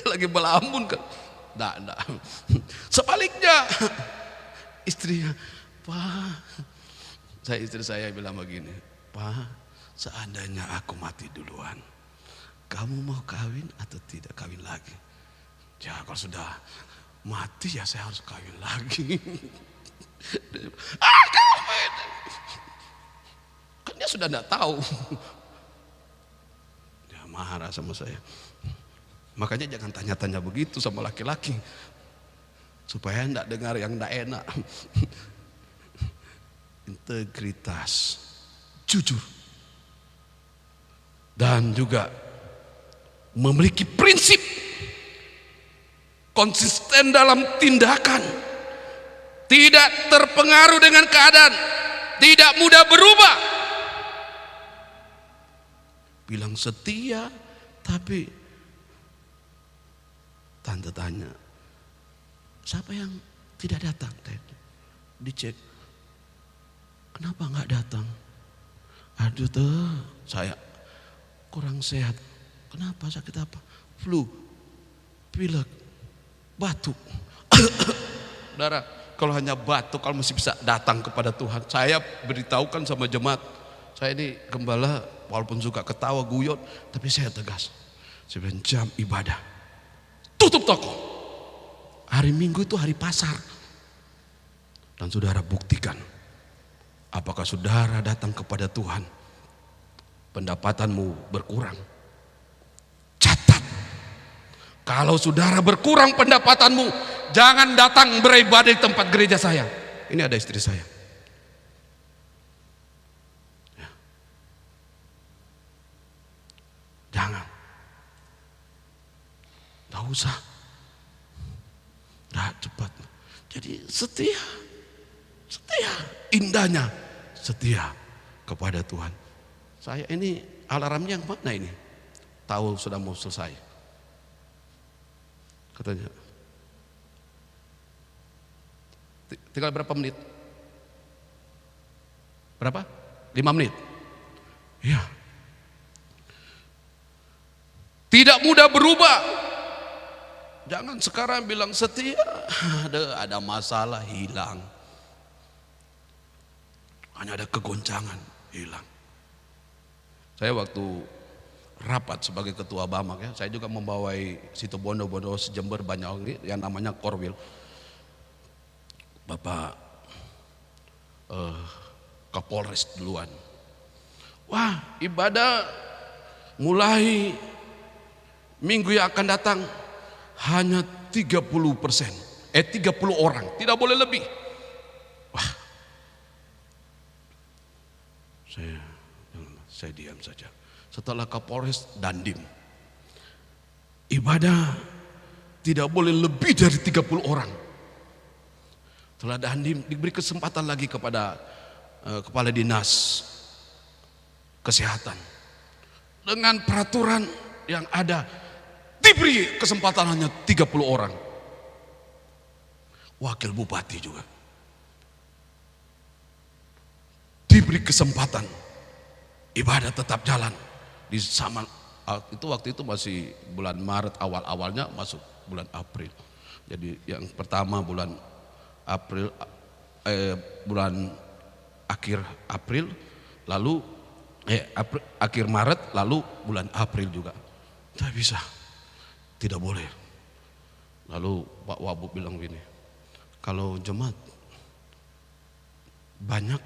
Lagi melamun kan? Nggak. Sebaliknya, istrinya, Pak, istri saya bilang begini, Pak, seandainya aku mati duluan, kamu mau kawin atau tidak kawin lagi? Ya kalau sudah mati ya saya harus kawin lagi. Kawin. Kan dia sudah tidak tahu. Dia marah sama saya. Makanya jangan tanya-tanya begitu sama laki-laki, supaya tidak dengar yang tidak enak. Integritas, jujur, dan juga memiliki prinsip, konsisten dalam tindakan, tidak terpengaruh dengan keadaan, tidak mudah berubah. Bilang setia, tapi tante tanya, siapa yang tidak datang? Dicek, kenapa nggak datang? Aduh tuh, saya kurang sehat. Kenapa, sakit apa? Flu, pilek, batuk. Saudara, kalau hanya batuk, kalau masih bisa datang kepada Tuhan. Saya beritahukan sama jemaat, saya ini gembala, walaupun suka ketawa guyon, tapi saya tegas. Saya bilang, jam ibadah, tutup toko. Hari Minggu itu hari pasar. Dan saudara buktikan, apakah saudara datang kepada Tuhan, pendapatanmu berkurang. Catat, kalau saudara berkurang pendapatanmu, jangan datang beribadah di tempat gereja saya. Ini ada istri saya. Ya. Jangan. Tidak usah. Nah, cepat. Jadi setia. Setia. Indahnya setia kepada Tuhan. Saya ini alarmnya yang mana ini? Tahu sudah mau selesai. Katanya. Tinggal berapa menit? Berapa? 5 menit. Iya. Tidak mudah berubah. Jangan sekarang bilang setia, ada masalah hilang. Hanya ada kegoncangan hilang. Saya waktu rapat sebagai ketua Bamak ya, saya juga membawai situ Bondo Jember banyak yang namanya Korwil. Bapak Kapolres duluan. Wah, ibadah mulai minggu yang akan datang hanya 30%, 30 orang, tidak boleh lebih. Wah, saya diam saja. Setelah Kapolres Dandim, ibadah tidak boleh lebih dari 30 orang. Setelah Dandim diberi kesempatan lagi kepada kepala dinas kesehatan. Dengan peraturan yang ada diberi kesempatan hanya 30 orang. Wakil bupati juga diberi kesempatan, ibadah tetap jalan di sama itu. Waktu itu masih bulan Maret, awalnya masuk bulan April. Jadi yang pertama bulan April, bulan akhir April, lalu akhir Maret, lalu bulan April juga. Tidak bisa, tidak boleh. Lalu Pak Wabub bilang gini, kalau jemaat banyak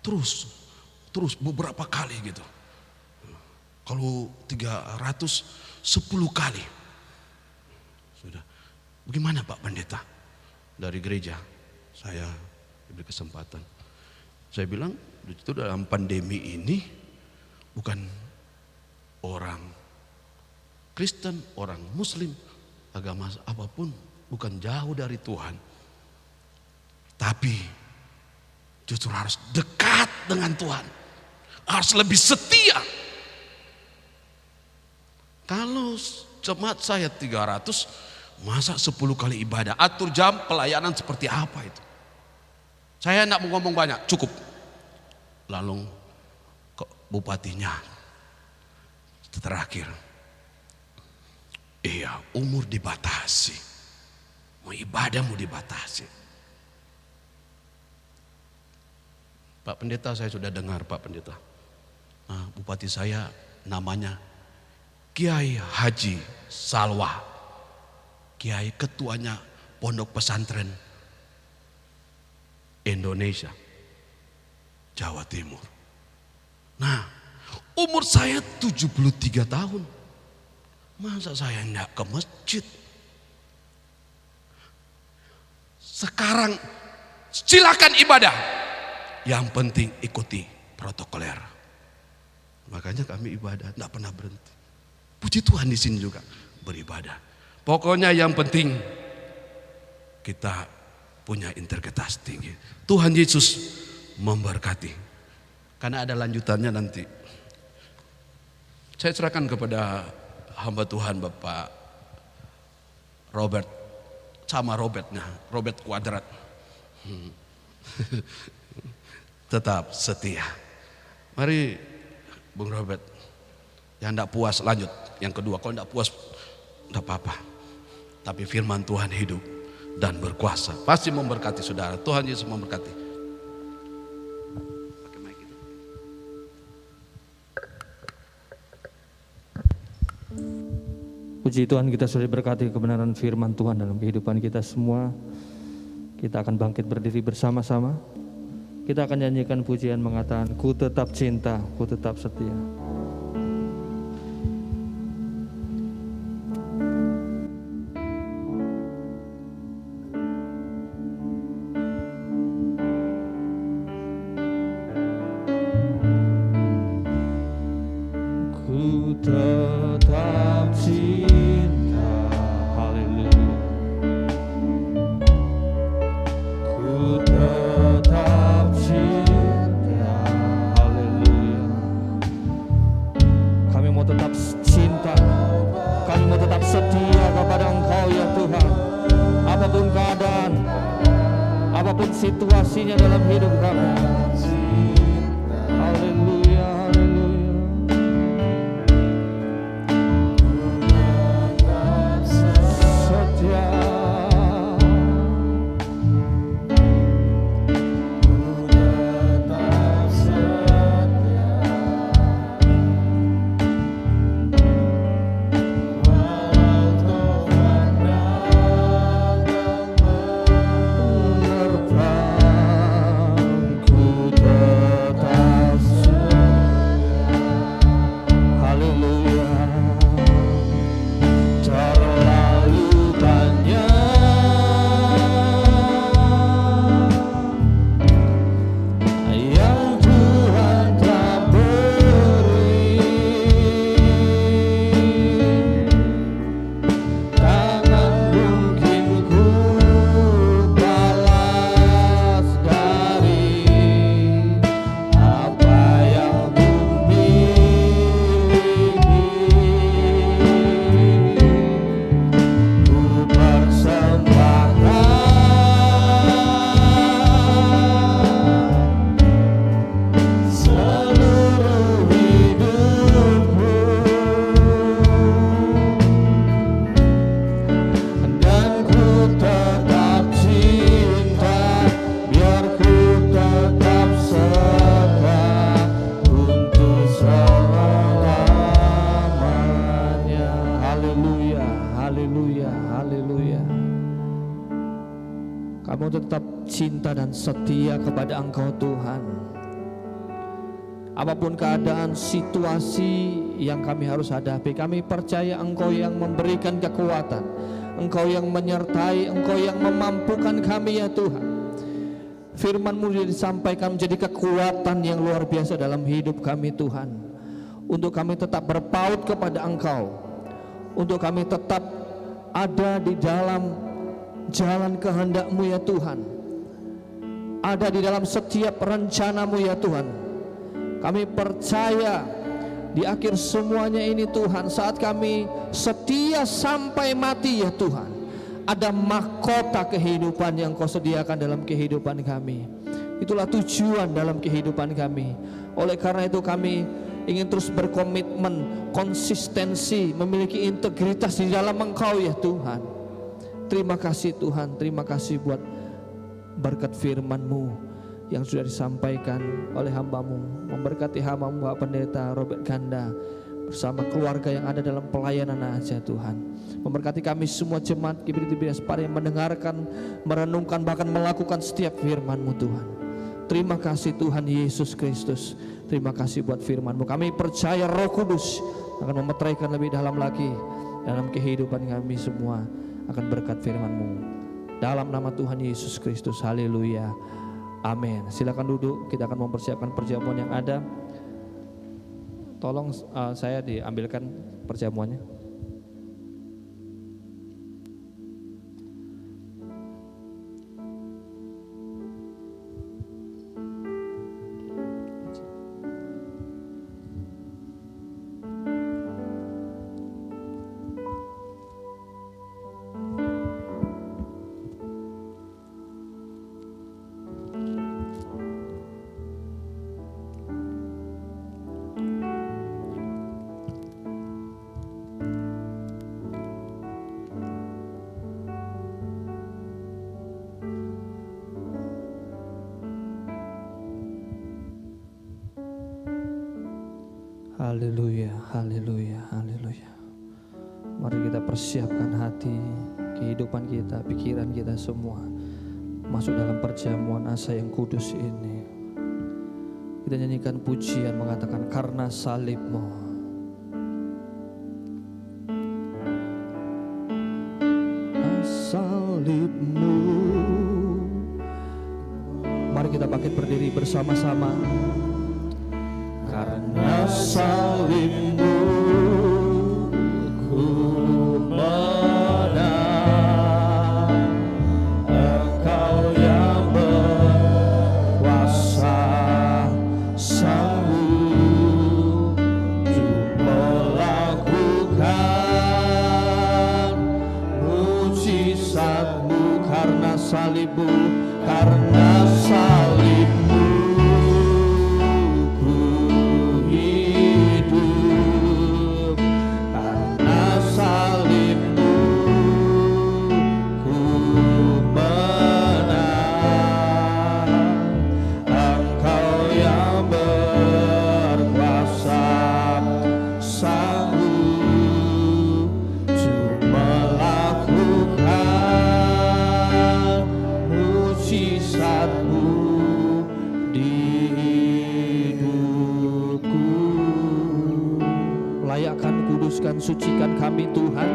terus beberapa kali gitu. Kalau 310 kali. Sudah. Bagaimana Pak Pendeta? Dari gereja saya diberi kesempatan. Saya bilang itu dalam pandemi ini bukan orang Kristen, orang Muslim, agama apapun bukan jauh dari Tuhan. Tapi justru harus dekat dengan Tuhan. Harus lebih setia. Kalau jemaat saya 300, masa 10 kali ibadah, atur jam pelayanan seperti apa itu? Saya tidak mau ngomong banyak, cukup. Lalu ke bupatinya terakhir, iya, umur dibatasi, mau ibadah mau dibatasi. Pak Pendeta, saya sudah dengar Pak Pendeta. Nah, bupati saya namanya Kiai Haji Salwah, Kiai ketuanya Pondok Pesantren Indonesia Jawa Timur. Nah, umur saya 73 tahun. Masa saya enggak ke masjid? Sekarang silakan ibadah. Yang penting ikuti protokoler. Makanya kami ibadah enggak pernah berhenti. Puji Tuhan di sini juga beribadah. Pokoknya yang penting kita punya integritas tinggi. Tuhan Yesus memberkati. Karena ada lanjutannya nanti. Saya serahkan kepada hamba Tuhan Bapak Robert, sama Robertnya, Robert Kuadrat. Tetap setia. Mari Bung Robert, yang tidak puas lanjut. Yang kedua, kalau tidak puas tidak apa-apa. Tapi firman Tuhan hidup dan berkuasa. Pasti memberkati saudara. Tuhan Yesus memberkati. Pakai mic itu. Puji Tuhan, kita sudah diberkati kebenaran firman Tuhan dalam kehidupan kita semua. Kita akan bangkit berdiri bersama-sama. Kita akan nyanyikan pujian mengatakan, ku tetap cinta, ku tetap setia. Ku tetap cinta, haleluya. Ku tetap cinta, haleluya. Kami mau tetap cinta, kami mau tetap setia kepada Engkau ya Tuhan. Apapun keadaan, apapun situasinya dalam hidup kami. Haleluya, haleluya. Setia. haleluya, haleluya. Kamu tetap cinta dan setia kepada Engkau Tuhan. Apapun keadaan, situasi yang kami harus hadapi, kami percaya Engkau yang memberikan kekuatan, Engkau yang menyertai, Engkau yang memampukan kami ya Tuhan. Firman-Mu disampaikan menjadi kekuatan yang luar biasa dalam hidup kami Tuhan, untuk kami tetap berpaut kepada Engkau, untuk kami tetap ada di dalam jalan kehendak-Mu ya Tuhan, ada di dalam setiap rencana-Mu ya Tuhan. Kami percaya di akhir semuanya ini Tuhan, saat kami setia sampai mati ya Tuhan, ada mahkota kehidupan yang Kau sediakan dalam kehidupan kami. Itulah tujuan dalam kehidupan kami. Oleh karena itu kami ingin terus berkomitmen, konsistensi, memiliki integritas di dalam Engkau ya Tuhan. Terima kasih Tuhan, terima kasih buat berkat firman-Mu yang sudah disampaikan oleh hamba-Mu, memberkati hamba-Mu Bapak Pendeta Robert Ganda bersama keluarga yang ada dalam pelayanan aja Tuhan. Memberkati kami semua jemaat GBI yang mendengarkan, merenungkan, bahkan melakukan setiap firman-Mu Tuhan. Terima kasih Tuhan Yesus Kristus. Terima kasih buat firman-Mu. Kami percaya Roh Kudus akan memeteraikan lebih dalam lagi dalam kehidupan kami semua akan berkat firman-Mu. Dalam nama Tuhan Yesus Kristus. Haleluya. Amin. Silakan duduk, kita akan mempersiapkan perjamuan yang ada. Tolong saya diambilkan perjamuannya. Haleluya, haleluya, haleluya. Mari kita persiapkan hati, kehidupan kita, pikiran kita semua masuk dalam perjamuan asa yang kudus ini. Kita nyanyikan pujian mengatakan karena salib-Mu. Salib-Mu. Mari kita bangkit berdiri bersama-sama. Karena salib-Mu ku menang, Engkau yang berkuasa sanggup untuk melakukan mujizat-Mu. Karena salib-Mu, karena salib-Mu sucikan kami Tuhan,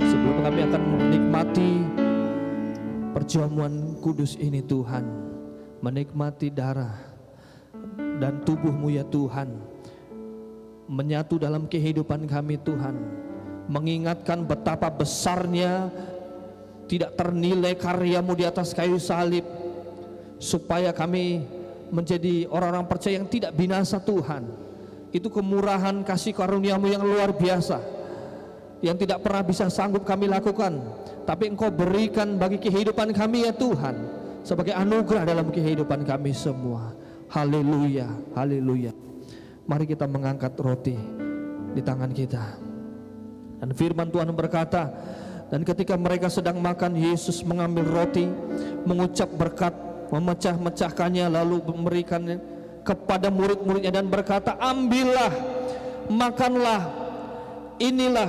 sebelum kami akan menikmati perjamuan kudus ini Tuhan, menikmati darah dan tubuh-Mu ya Tuhan, menyatu dalam kehidupan kami Tuhan, mengingatkan betapa besarnya tidak ternilai karya-Mu di atas kayu salib, supaya kami menjadi orang-orang percaya yang tidak binasa Tuhan. Itu kemurahan kasih karunia-Mu yang luar biasa, yang tidak pernah bisa sanggup kami lakukan, tapi Engkau berikan bagi kehidupan kami ya Tuhan, sebagai anugerah dalam kehidupan kami semua. Haleluya, haleluya. Mari kita mengangkat roti di tangan kita. Dan firman Tuhan berkata, dan ketika mereka sedang makan, Yesus mengambil roti, mengucap berkat, memecah-mecahkannya, lalu memberikannya kepada murid-muridnya dan berkata, ambillah, makanlah, inilah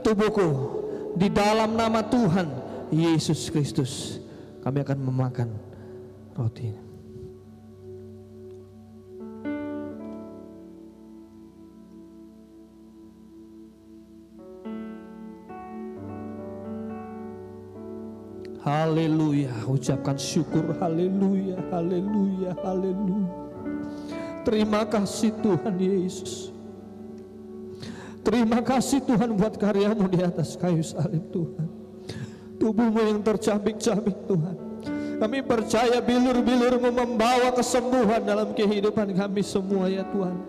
tubuhku Di dalam nama Tuhan Yesus Kristus kami akan memakan roti ini. Haleluya, ucapkan syukur. Haleluya, haleluya, haleluya. Terima kasih Tuhan Yesus. Terima kasih Tuhan buat karyamu di atas kayu salib Tuhan. Tubuhmu yang tercabik-cabik Tuhan. Kami percaya bilur-bilurmu membawa kesembuhan dalam kehidupan kami semua ya Tuhan.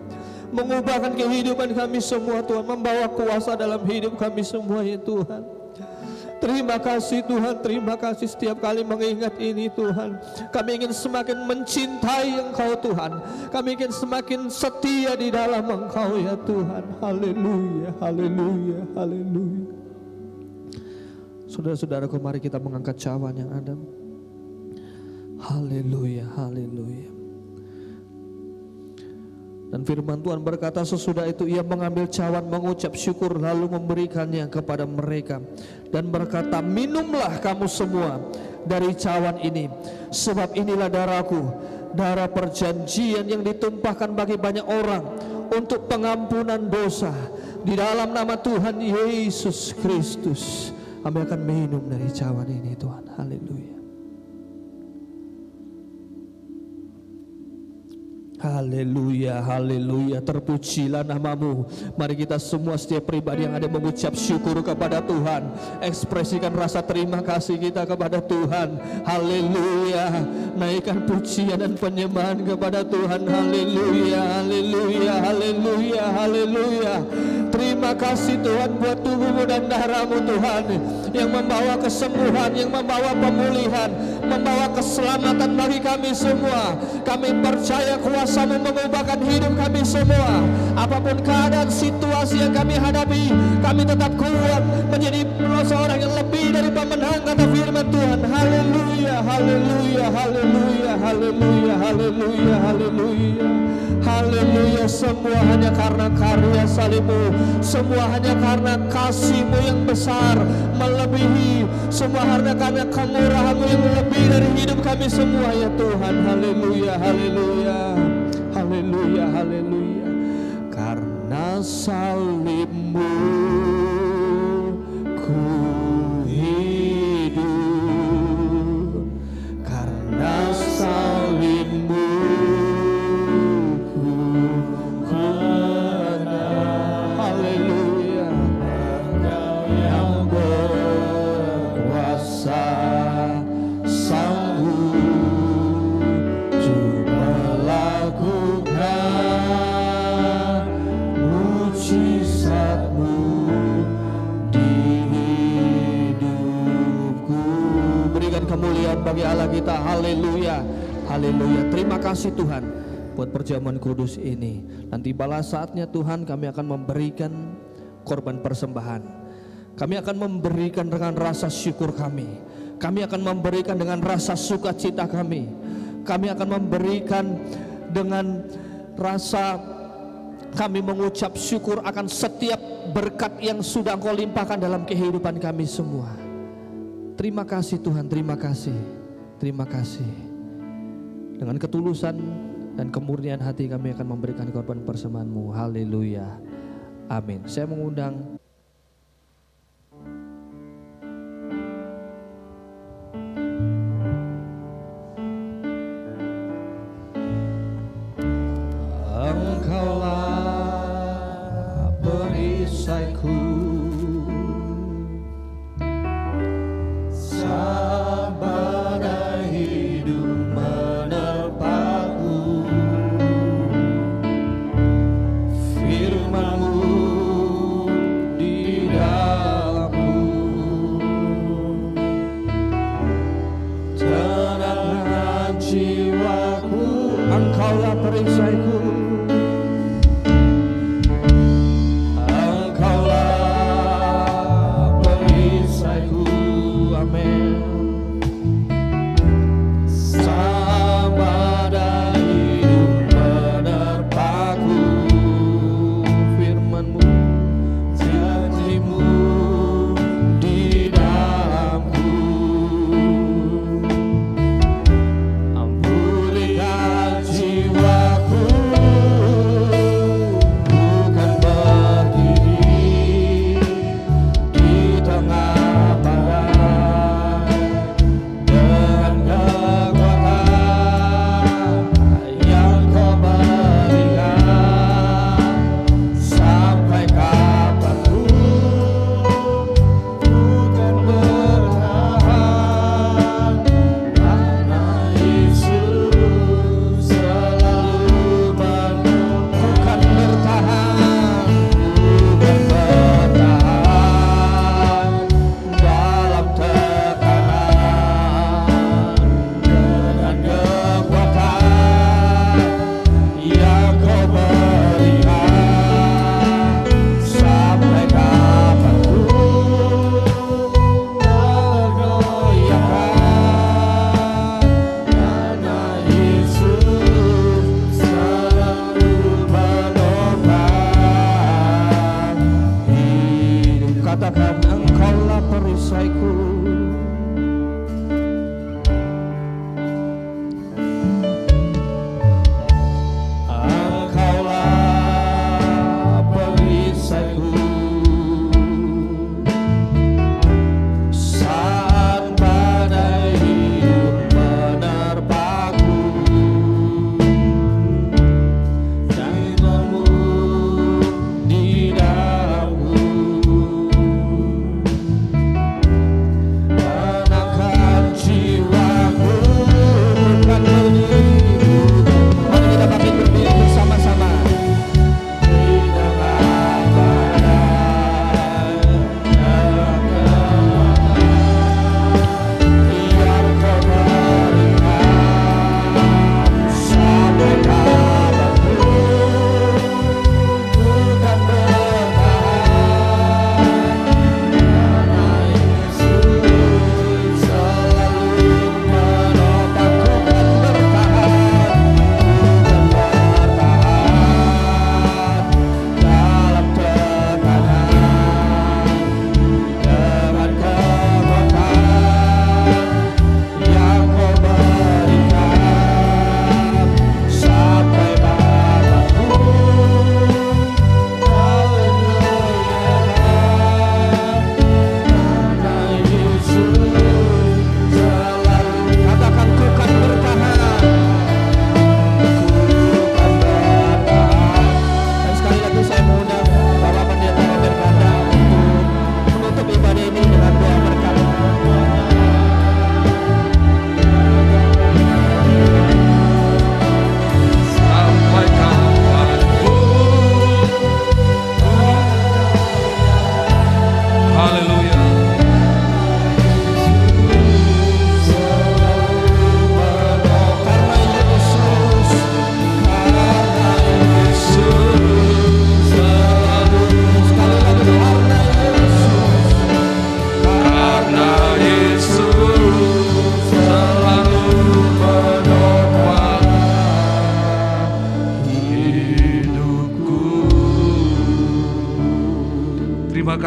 Mengubahkan kehidupan kami semua Tuhan. Membawa kuasa dalam hidup kami semua ya Tuhan. Terima kasih Tuhan, terima kasih setiap kali mengingat ini Tuhan. Kami ingin semakin mencintai Engkau Tuhan. Kami ingin semakin setia di dalam Engkau ya Tuhan. Haleluya, haleluya, haleluya. Saudara-saudaraku, mari kita mengangkat cawan yang ada. Haleluya, haleluya. Dan firman Tuhan berkata, sesudah itu ia mengambil cawan, mengucap syukur, lalu memberikannya kepada mereka dan berkata, minumlah kamu semua dari cawan ini, sebab inilah darahku, darah perjanjian yang ditumpahkan bagi banyak orang untuk pengampunan dosa. Di dalam nama Tuhan Yesus Kristus kami akan minum dari cawan ini Tuhan. Haleluya. Haleluya, haleluya, terpujilah namamu. Mari kita semua, setiap pribadi yang ada, mengucap syukur kepada Tuhan. Ekspresikan rasa terima kasih kita kepada Tuhan. Haleluya, naikkan pujian dan penyembahan kepada Tuhan. Haleluya, haleluya, haleluya, haleluya. Terima kasih Tuhan buat tubuhmu dan darahmu Tuhan, yang membawa kesembuhan, yang membawa pemulihan, membawa keselamatan bagi kami semua. Kami percaya kuasa-Mu mengubahkan hidup kami semua. Apapun keadaan situasi yang kami hadapi, kami tetap kuat menjadi seorang yang lebih dari pemenang, kata firman Tuhan. Haleluya, haleluya, haleluya, haleluya, haleluya, haleluya. Haleluya, semua hanya karena karya salib-Mu, semua hanya karena kasih-Mu yang besar melebihi, semua karena kemurahan-Mu yang lebih dari hidup kami semua ya Tuhan. Haleluya, haleluya, haleluya, haleluya. Karena salib-Mu ku hidup, karena salib-Mu kemuliaan bagi Allah kita. Haleluya, haleluya. Terima kasih Tuhan buat perjamuan kudus ini. Nanti balas saatnya Tuhan, kami akan memberikan korban persembahan. Kami akan memberikan dengan rasa syukur kami. Kami akan memberikan dengan rasa sukacita kami. Kami akan memberikan dengan rasa kami mengucap syukur akan setiap berkat yang sudah Engkau limpahkan dalam kehidupan kami semua. Terima kasih Tuhan, terima kasih, terima kasih. Dengan ketulusan dan kemurnian hati kami akan memberikan korban persembahan-Mu. Haleluya, amin. Saya mengundang Engkaulah perisaiku,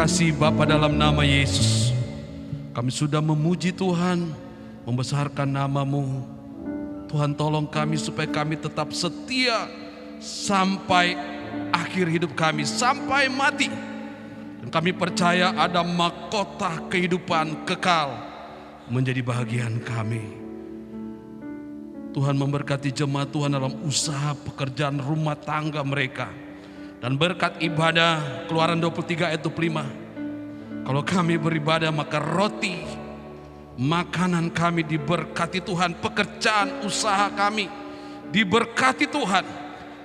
kasih Bapa dalam nama Yesus. Kami sudah memuji Tuhan, membesarkan nama-Mu. Tuhan tolong kami supaya kami tetap setia sampai akhir hidup kami, sampai mati. Dan kami percaya ada mahkota kehidupan kekal menjadi bahagian kami. Tuhan memberkati jemaat Tuhan dalam usaha pekerjaan rumah tangga mereka. Dan berkat ibadah Keluaran 23 ayat 25. Kalau kami beribadah maka roti, makanan kami diberkati Tuhan. Pekerjaan usaha kami diberkati Tuhan.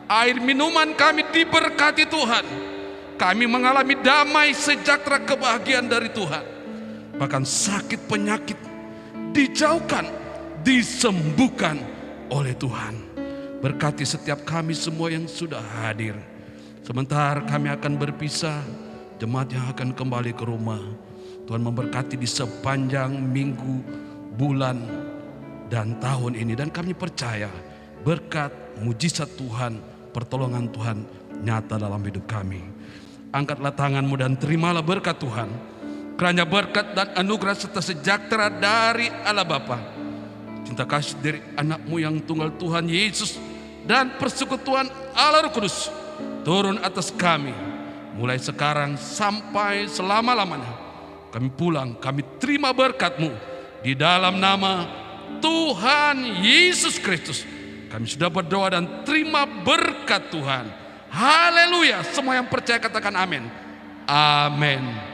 Air minuman kami diberkati Tuhan. Kami mengalami damai, sejahtera, kebahagiaan dari Tuhan. Bahkan sakit penyakit dijauhkan, disembuhkan oleh Tuhan. Berkati setiap kami semua yang sudah hadir. Sebentar kami akan berpisah, jemaat yang akan kembali ke rumah. Tuhan memberkati di sepanjang minggu, bulan, dan tahun ini. Dan kami percaya berkat, mujizat Tuhan, pertolongan Tuhan nyata dalam hidup kami. Angkatlah tanganmu dan terimalah berkat Tuhan. Kiranya berkat dan anugerah serta sejahtera dari Allah Bapa, cinta kasih dari anak-Mu yang tunggal Tuhan Yesus, dan persekutuan Allah Roh Kudus turun atas kami mulai sekarang sampai selama-lamanya. Kami pulang, kami terima berkat-Mu di dalam nama Tuhan Yesus Kristus. Kami sudah berdoa dan terima berkat Tuhan. Haleluya. Semua yang percaya katakan amin. Amin.